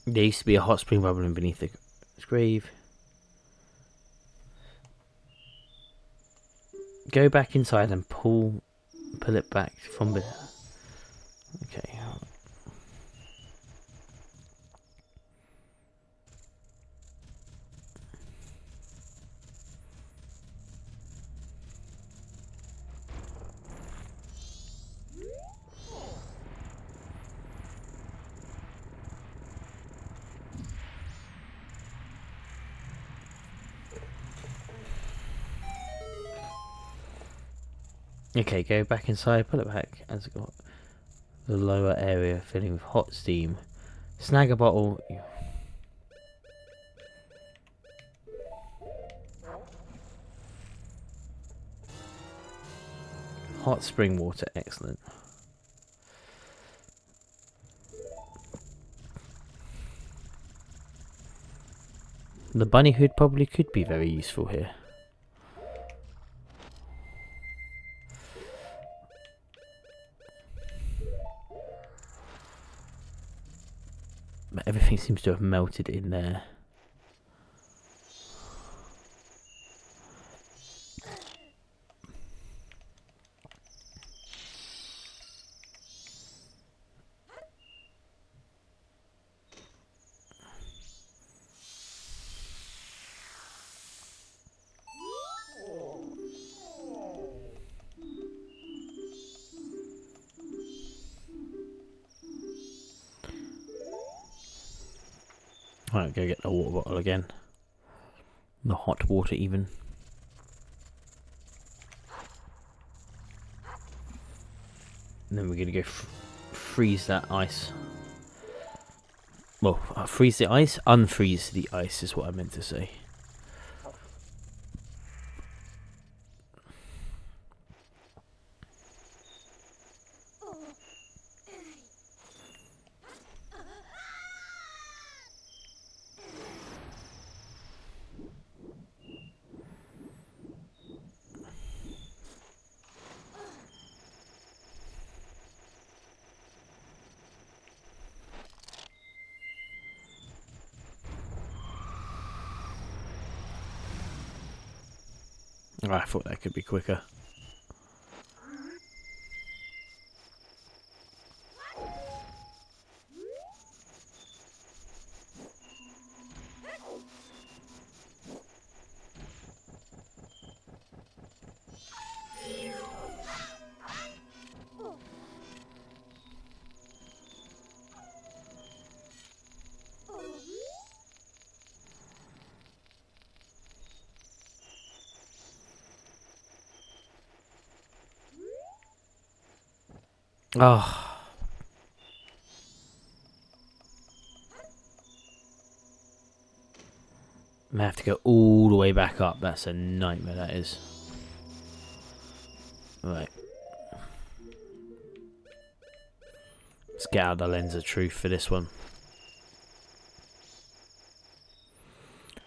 There used to be a hot spring bubbling beneath the grave. Go back inside and pull it back from the... Okay. Okay, go back inside, pull it back, as it got the lower area filling with hot steam. Snag a bottle. Hot spring water, excellent. The bunny hood probably could be very useful here. But everything seems to have melted in there. Right, go get the water bottle again. The hot water even. And then we're going to go freeze that ice. Well, freeze the ice? Unfreeze the ice is what I meant to say. Oh, I thought that could be quicker. Oh. I have to go all the way back up. That's a nightmare, that is. Right. Let's get out the lens of truth for this one.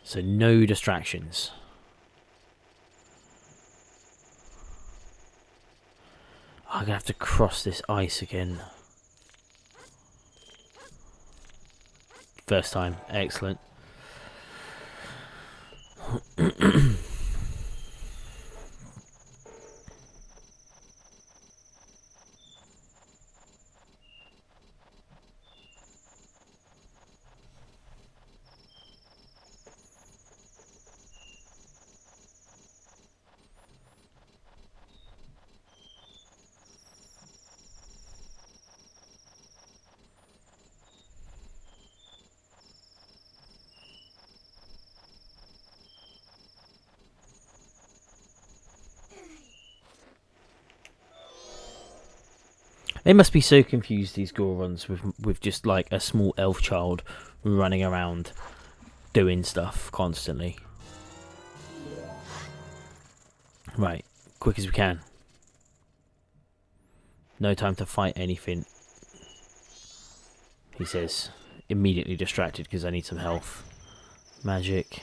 So no distractions. I'm going to have to cross this ice again. First time. Excellent. They must be so confused, these Gorons, with just like a small elf child running around doing stuff constantly. Right, quick as we can. No time to fight anything. He says, immediately distracted because I need some health. Magic.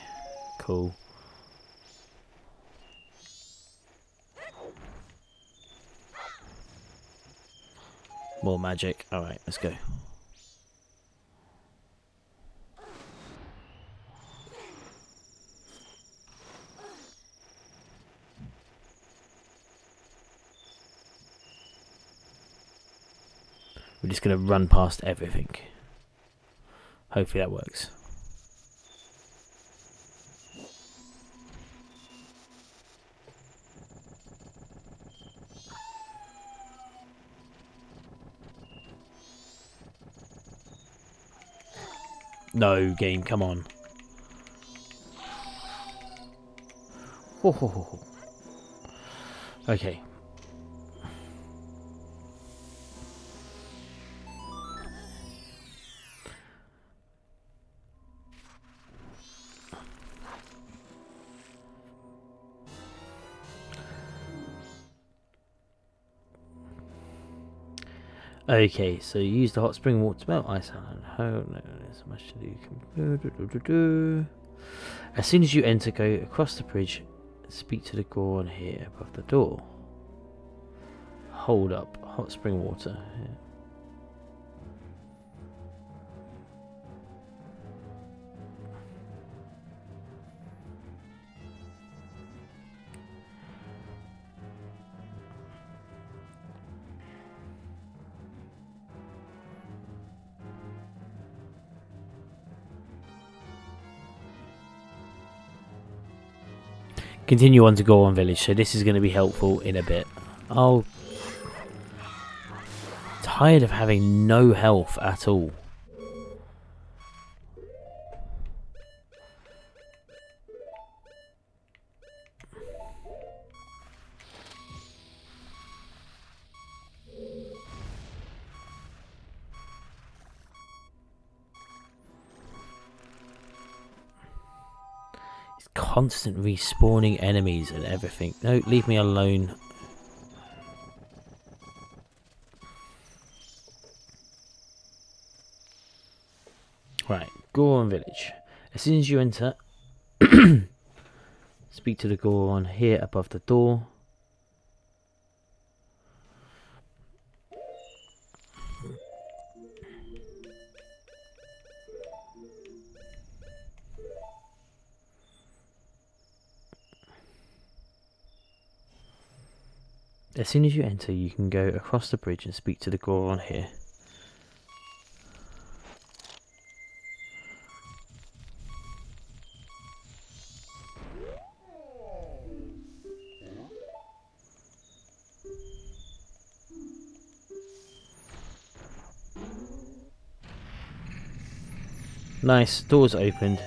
Cool. More magic. Alright, let's go. We're just going to run past everything. Hopefully that works. No, game, come on. Ho, ho, ho, ho. Okay. Okay, so you use the hot spring water to melt ice on home. No, there's so much to do. As soon as you enter, go across the bridge. Speak to the Goron here above the door. Hold up, hot spring water. Yeah. Continue on to Goron Village, so this is going to be helpful in a bit. Oh, tired of having no health at all. It's constant respawning enemies and everything. No, leave me alone. Right, Goron Village. As soon as you enter, speak to the Goron here above the door. As soon as you enter, you can go across the bridge and speak to the Goron here. Nice, doors opened.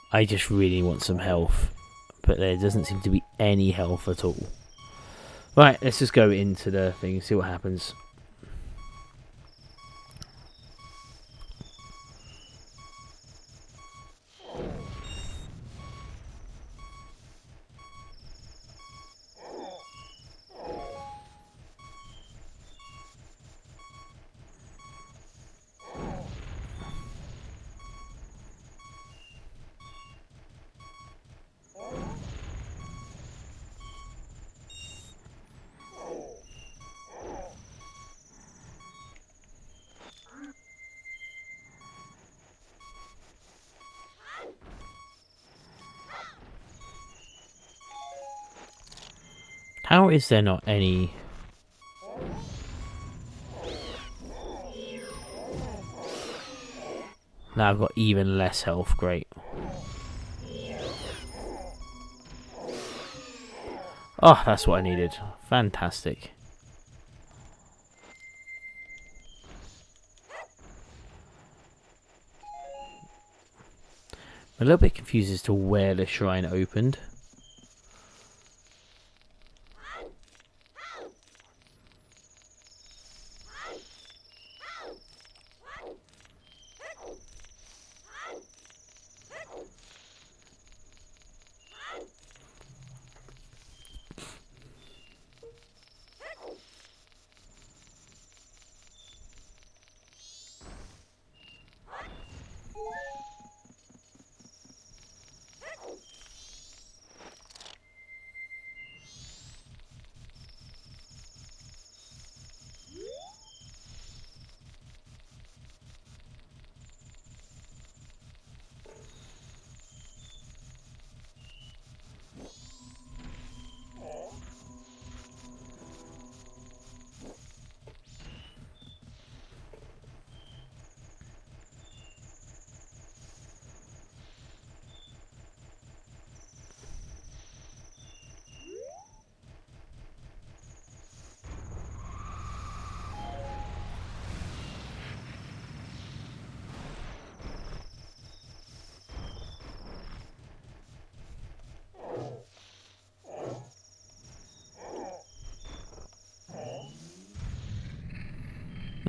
I just really want some health, but there doesn't seem to be any health at all. Right, let's just go into the thing and see what happens. How is there not any... Now I've got even less health, great. Oh, that's what I needed. Fantastic. I'm a little bit confused as to where the shrine opened.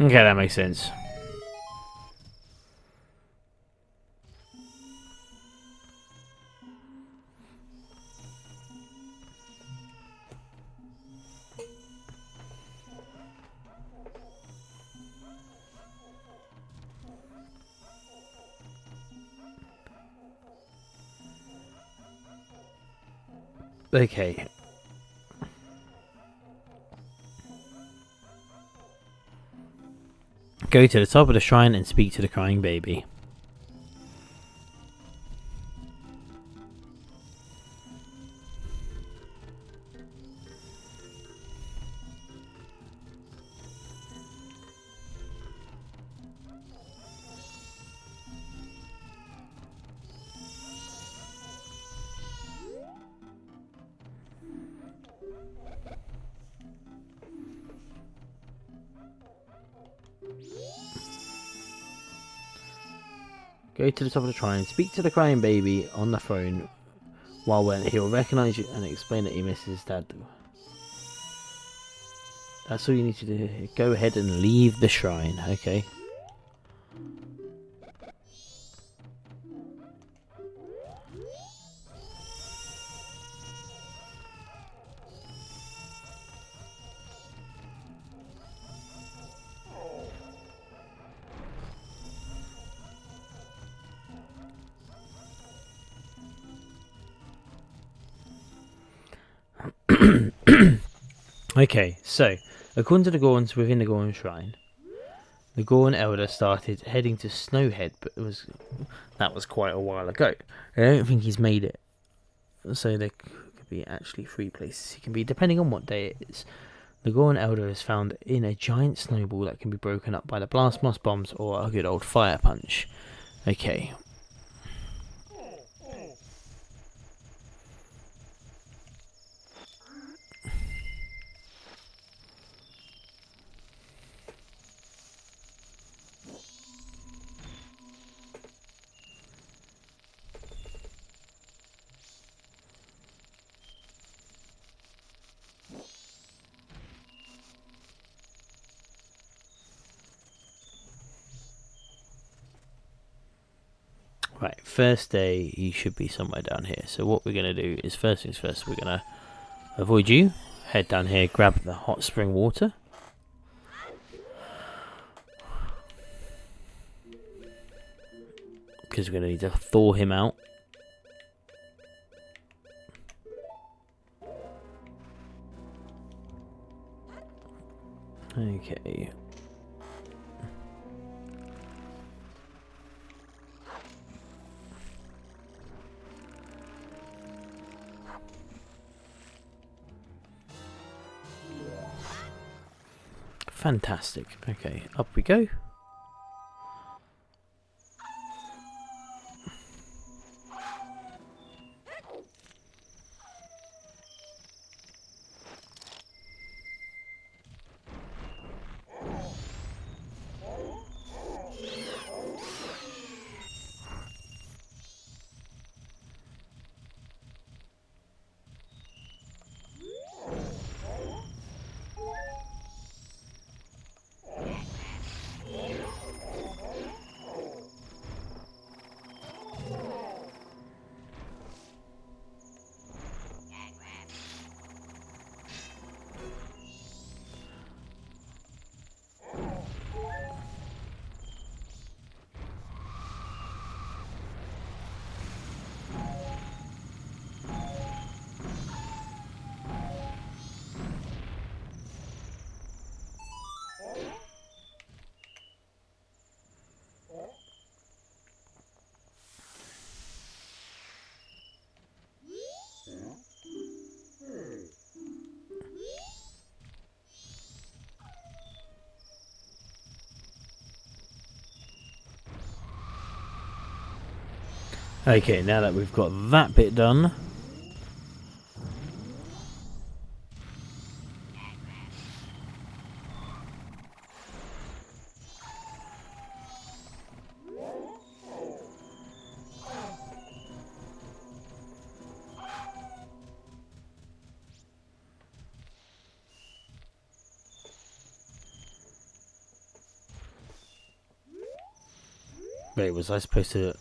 Okay, that makes sense. Okay. Go to the top of the shrine and speak to the crying baby. Go to the top of the shrine, speak to the crying baby on the throne while when he'll recognise you and explain that he misses his dad. That's all you need to do. Go ahead and leave the shrine, okay? Okay, so according to the Gorns within the Gorn Shrine, the Gorn Elder started heading to Snowhead, but that was quite a while ago. I don't think he's made it, so there could be actually 3 places he can be, depending on what day it is. The Gorn Elder is found in a giant snowball that can be broken up by the blast moss bombs or a good old fire punch. Okay. Right, first day you should be somewhere down here. So what we're going to do is, first things first, we're going to avoid you. Head down here, grab the hot spring water. Because we're going to need to thaw him out. Okay. Fantastic. Okay, up we go. Okay, now that we've got that bit done, wait, was I supposed to?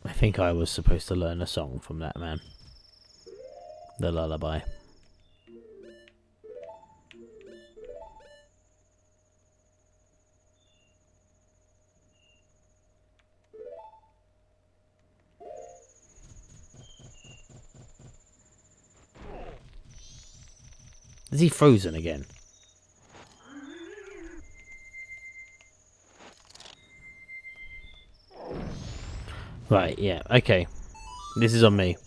I think I was supposed to learn a song from that man. The lullaby. Is he frozen again? Right, yeah, okay. This is on me.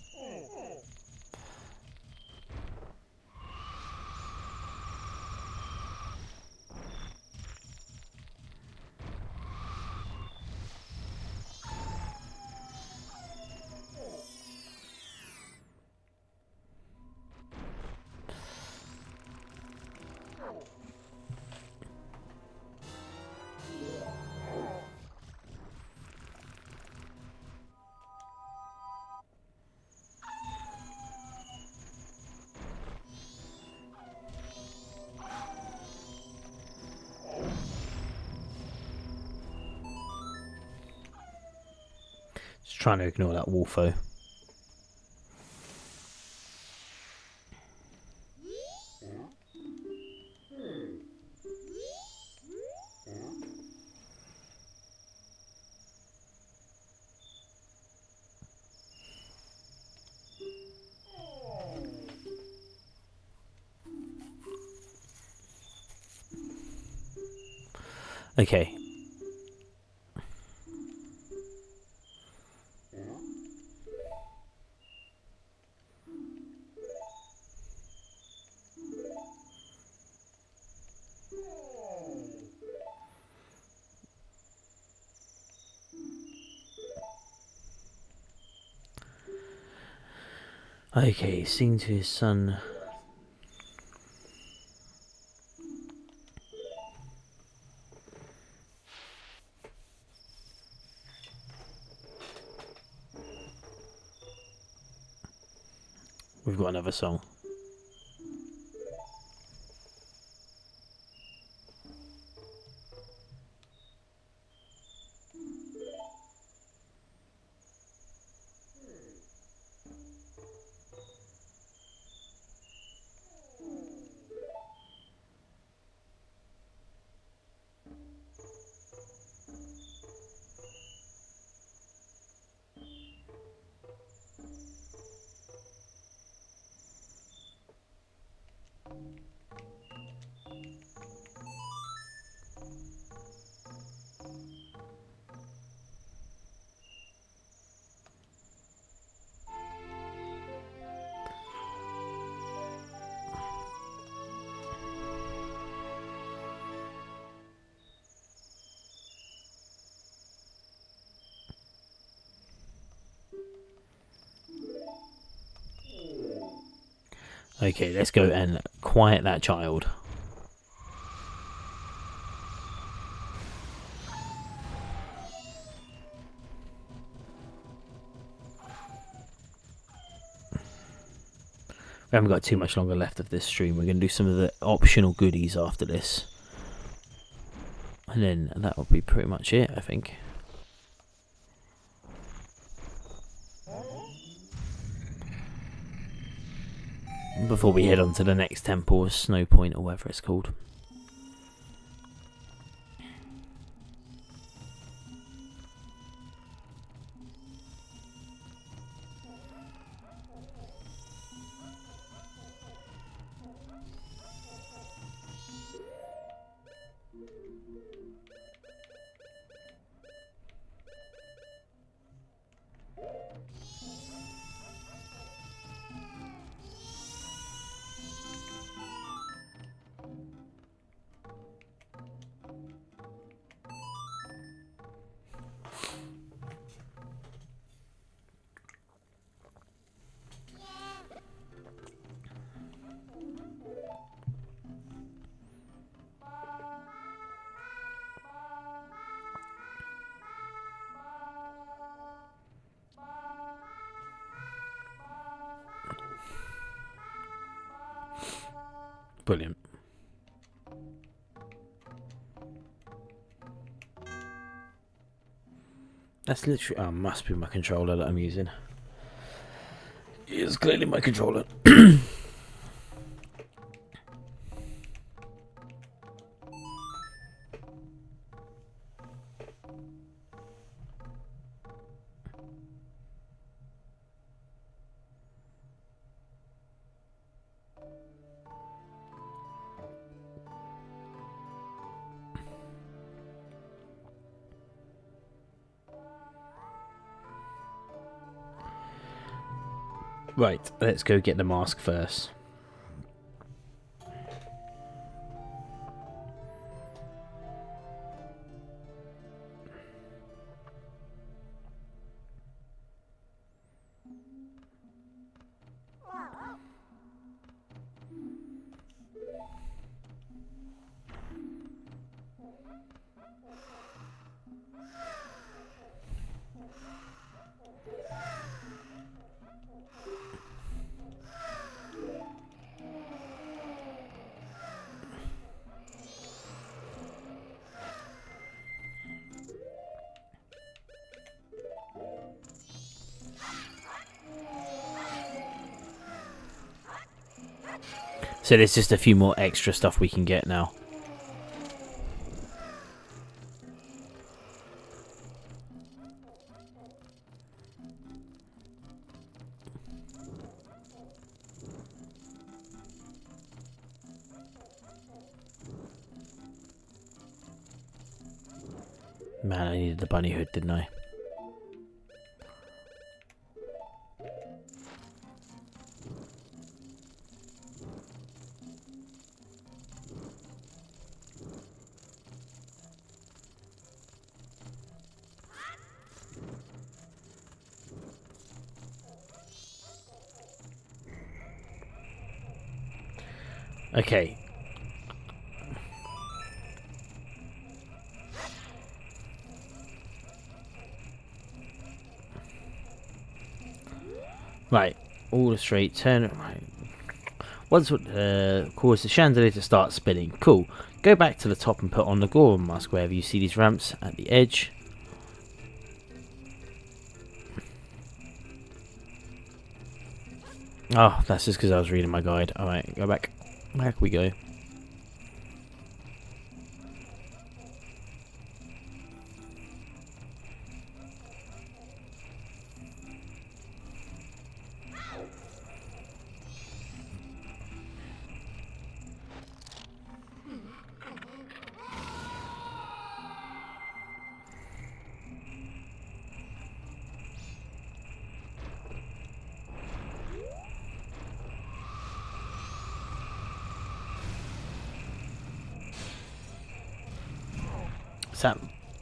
Just trying to ignore that Wolfo. Okay. Okay, sing to his son. We've got another song. Okay, let's go and quiet that child. We haven't got too much longer left of this stream. We're going to do some of the optional goodies after this. And then that will be pretty much it, I think. Before we head on to the next temple, or Snow Point, or whatever it's called. Brilliant. That's literally... Oh, must be my controller that I'm using. It's clearly my controller. Right, let's go get the mask first. So there's just a few more extra stuff we can get now. Man, I needed the bunny hood, didn't I? Okay. Right. All straight. Turn it right. Once cause the chandelier to start spinning. Cool. Go back to the top and put on the Goron mask wherever you see these ramps at the edge. Oh, that's just because I was reading my guide. Alright, go back. Back we go.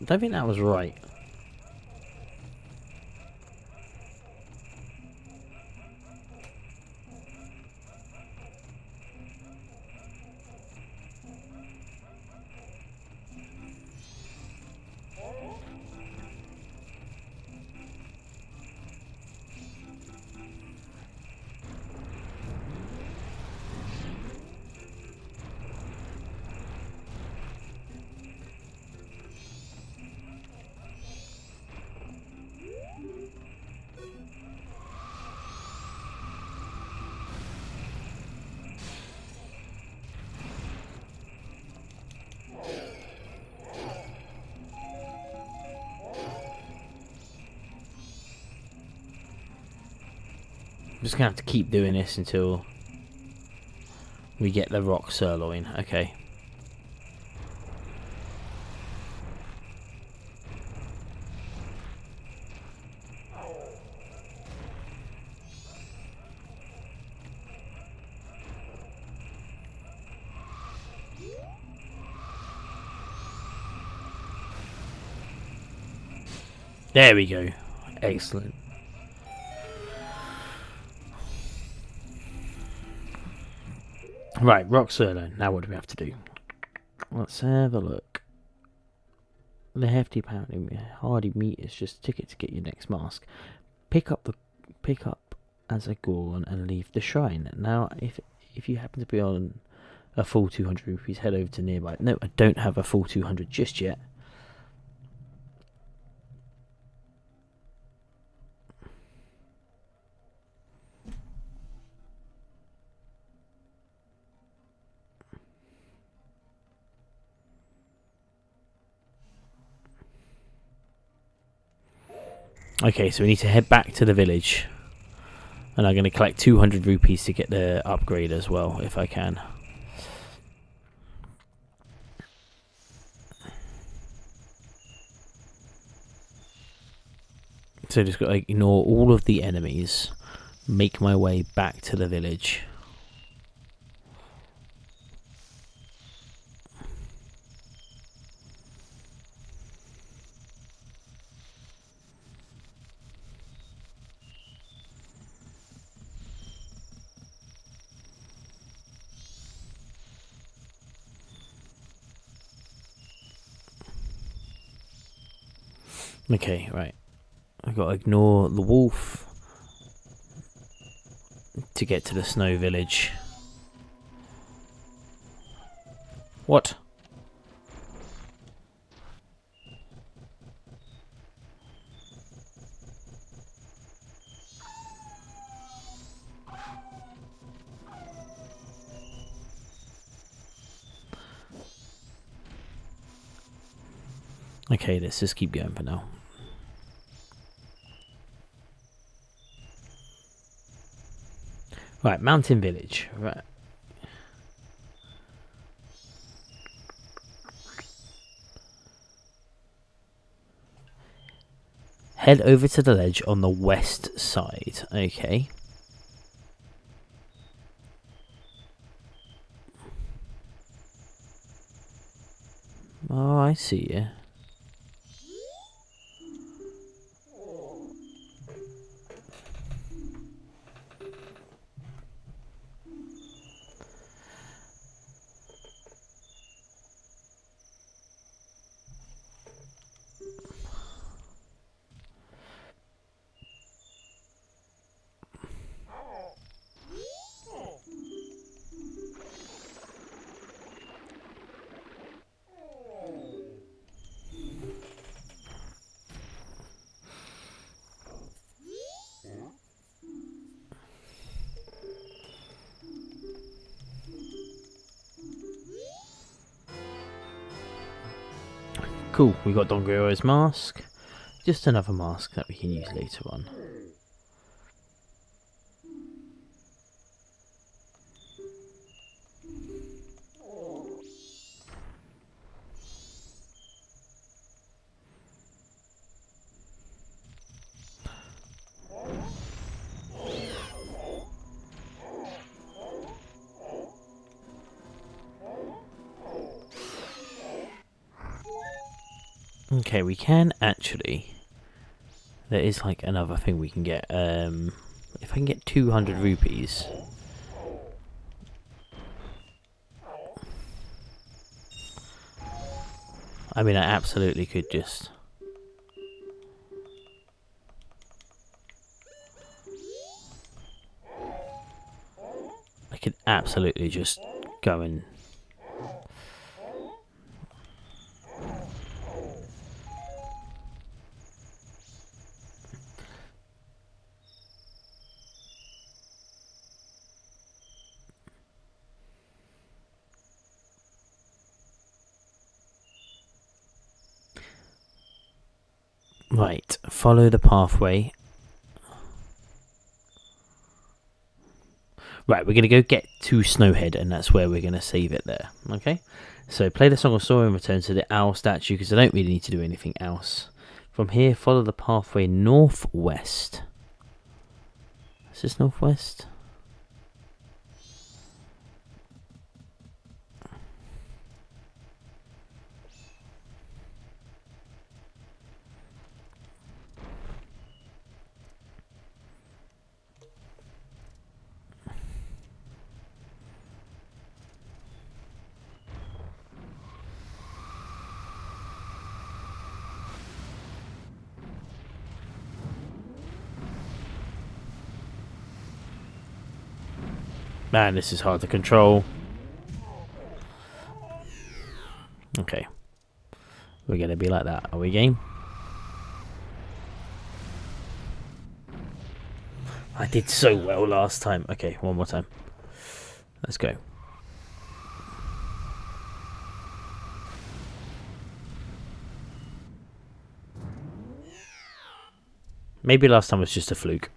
I don't think that was right. I'm just gonna have to keep doing this until we get the rock sirloin. Okay. There we go. Excellent. Right, rock sirloin. Now what do we have to do? Let's have a look. The hefty pounding hardy meat is just a ticket to get your next mask. Pick up as a Goron and leave the shrine. Now, if you happen to be on a full 200 rupees, head over to nearby. No, I don't have a full 200 just yet. Okay, so we need to head back to the village. And I'm going to collect 200 rupees to get the upgrade as well, if I can. So just got to ignore all of the enemies. Make my way back to the village. Okay, right. I've got to ignore the wolf to get to the snow village. What? Okay, let's just keep going for now. Right, Mountain Village. Right. Head over to the ledge on the west side. Okay. Oh, I see you. Cool, we got Donguro's mask. Just another mask that we can use later on. Okay, we can actually... There is like another thing we can get. If I can get 200 rupees... I mean, I absolutely could just... I could absolutely just go and... Right, follow the pathway. Right, we're going to go get to Snowhead, and that's where we're going to save it there. Okay? So play the Song of Sora and return to the owl statue, because I don't really need to do anything else. From here, follow the pathway northwest. Is this northwest? Man, this is hard to control. Okay. We're going to be like that. Are we game? I did so well last time. Okay, one more time. Let's go. Maybe last time was just a fluke.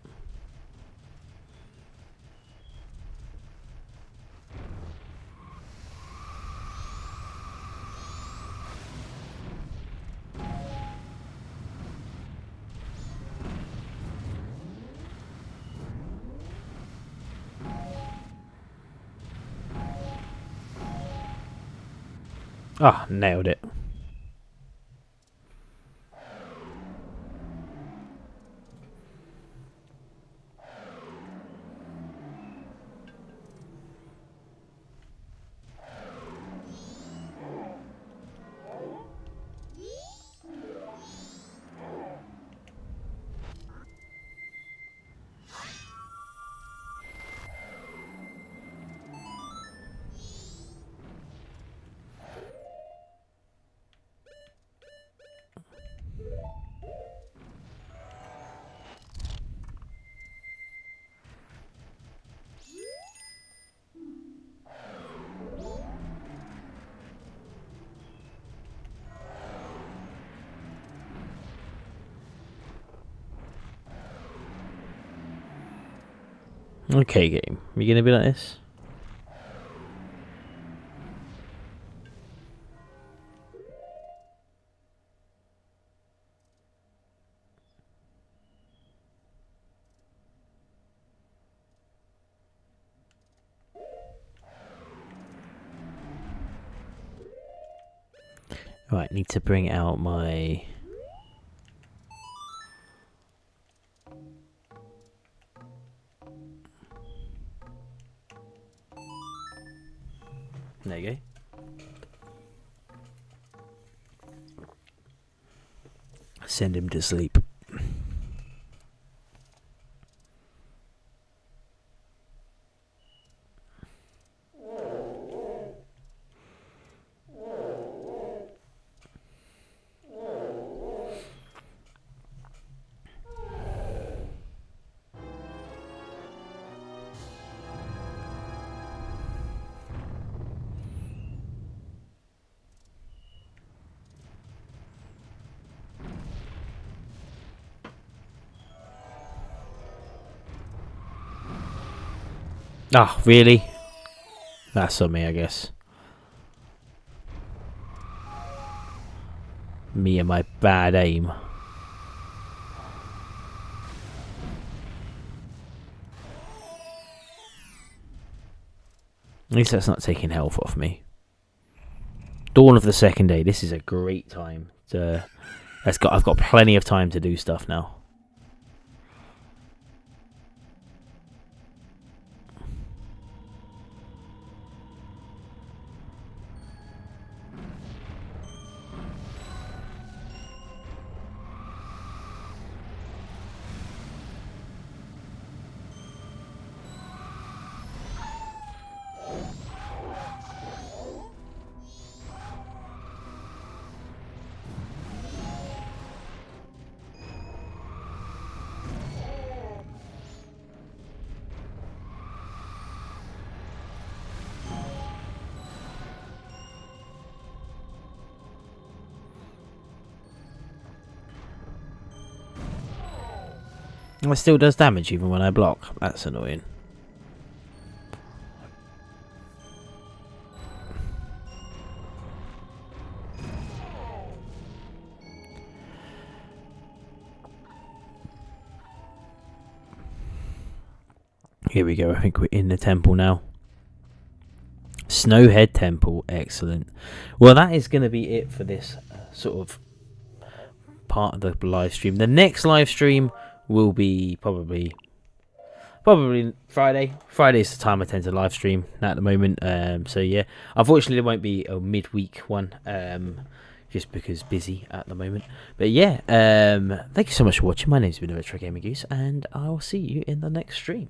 Ah, nailed it. Okay, game. Are you gonna be like this? Right, need to bring out my... There you go. Send him to sleep. Ah, oh, really? That's on me, I guess. Me and my bad aim. At least that's not taking health off me. Dawn of the second day. This is a great time to... I've got plenty of time to do stuff now. It still does damage even when I block. That's annoying. Here we go. I think we're in the temple now. Snowhead Temple. Excellent. Well, that is going to be it for this sort of part of the live stream. The next live stream will be probably Friday. Friday's the time I tend to live stream at the moment. So yeah, unfortunately there won't be a midweek one, just because busy at the moment. But yeah, thank you so much for watching. My name's been Retro Gaming Goose, and I'll see you in the next stream.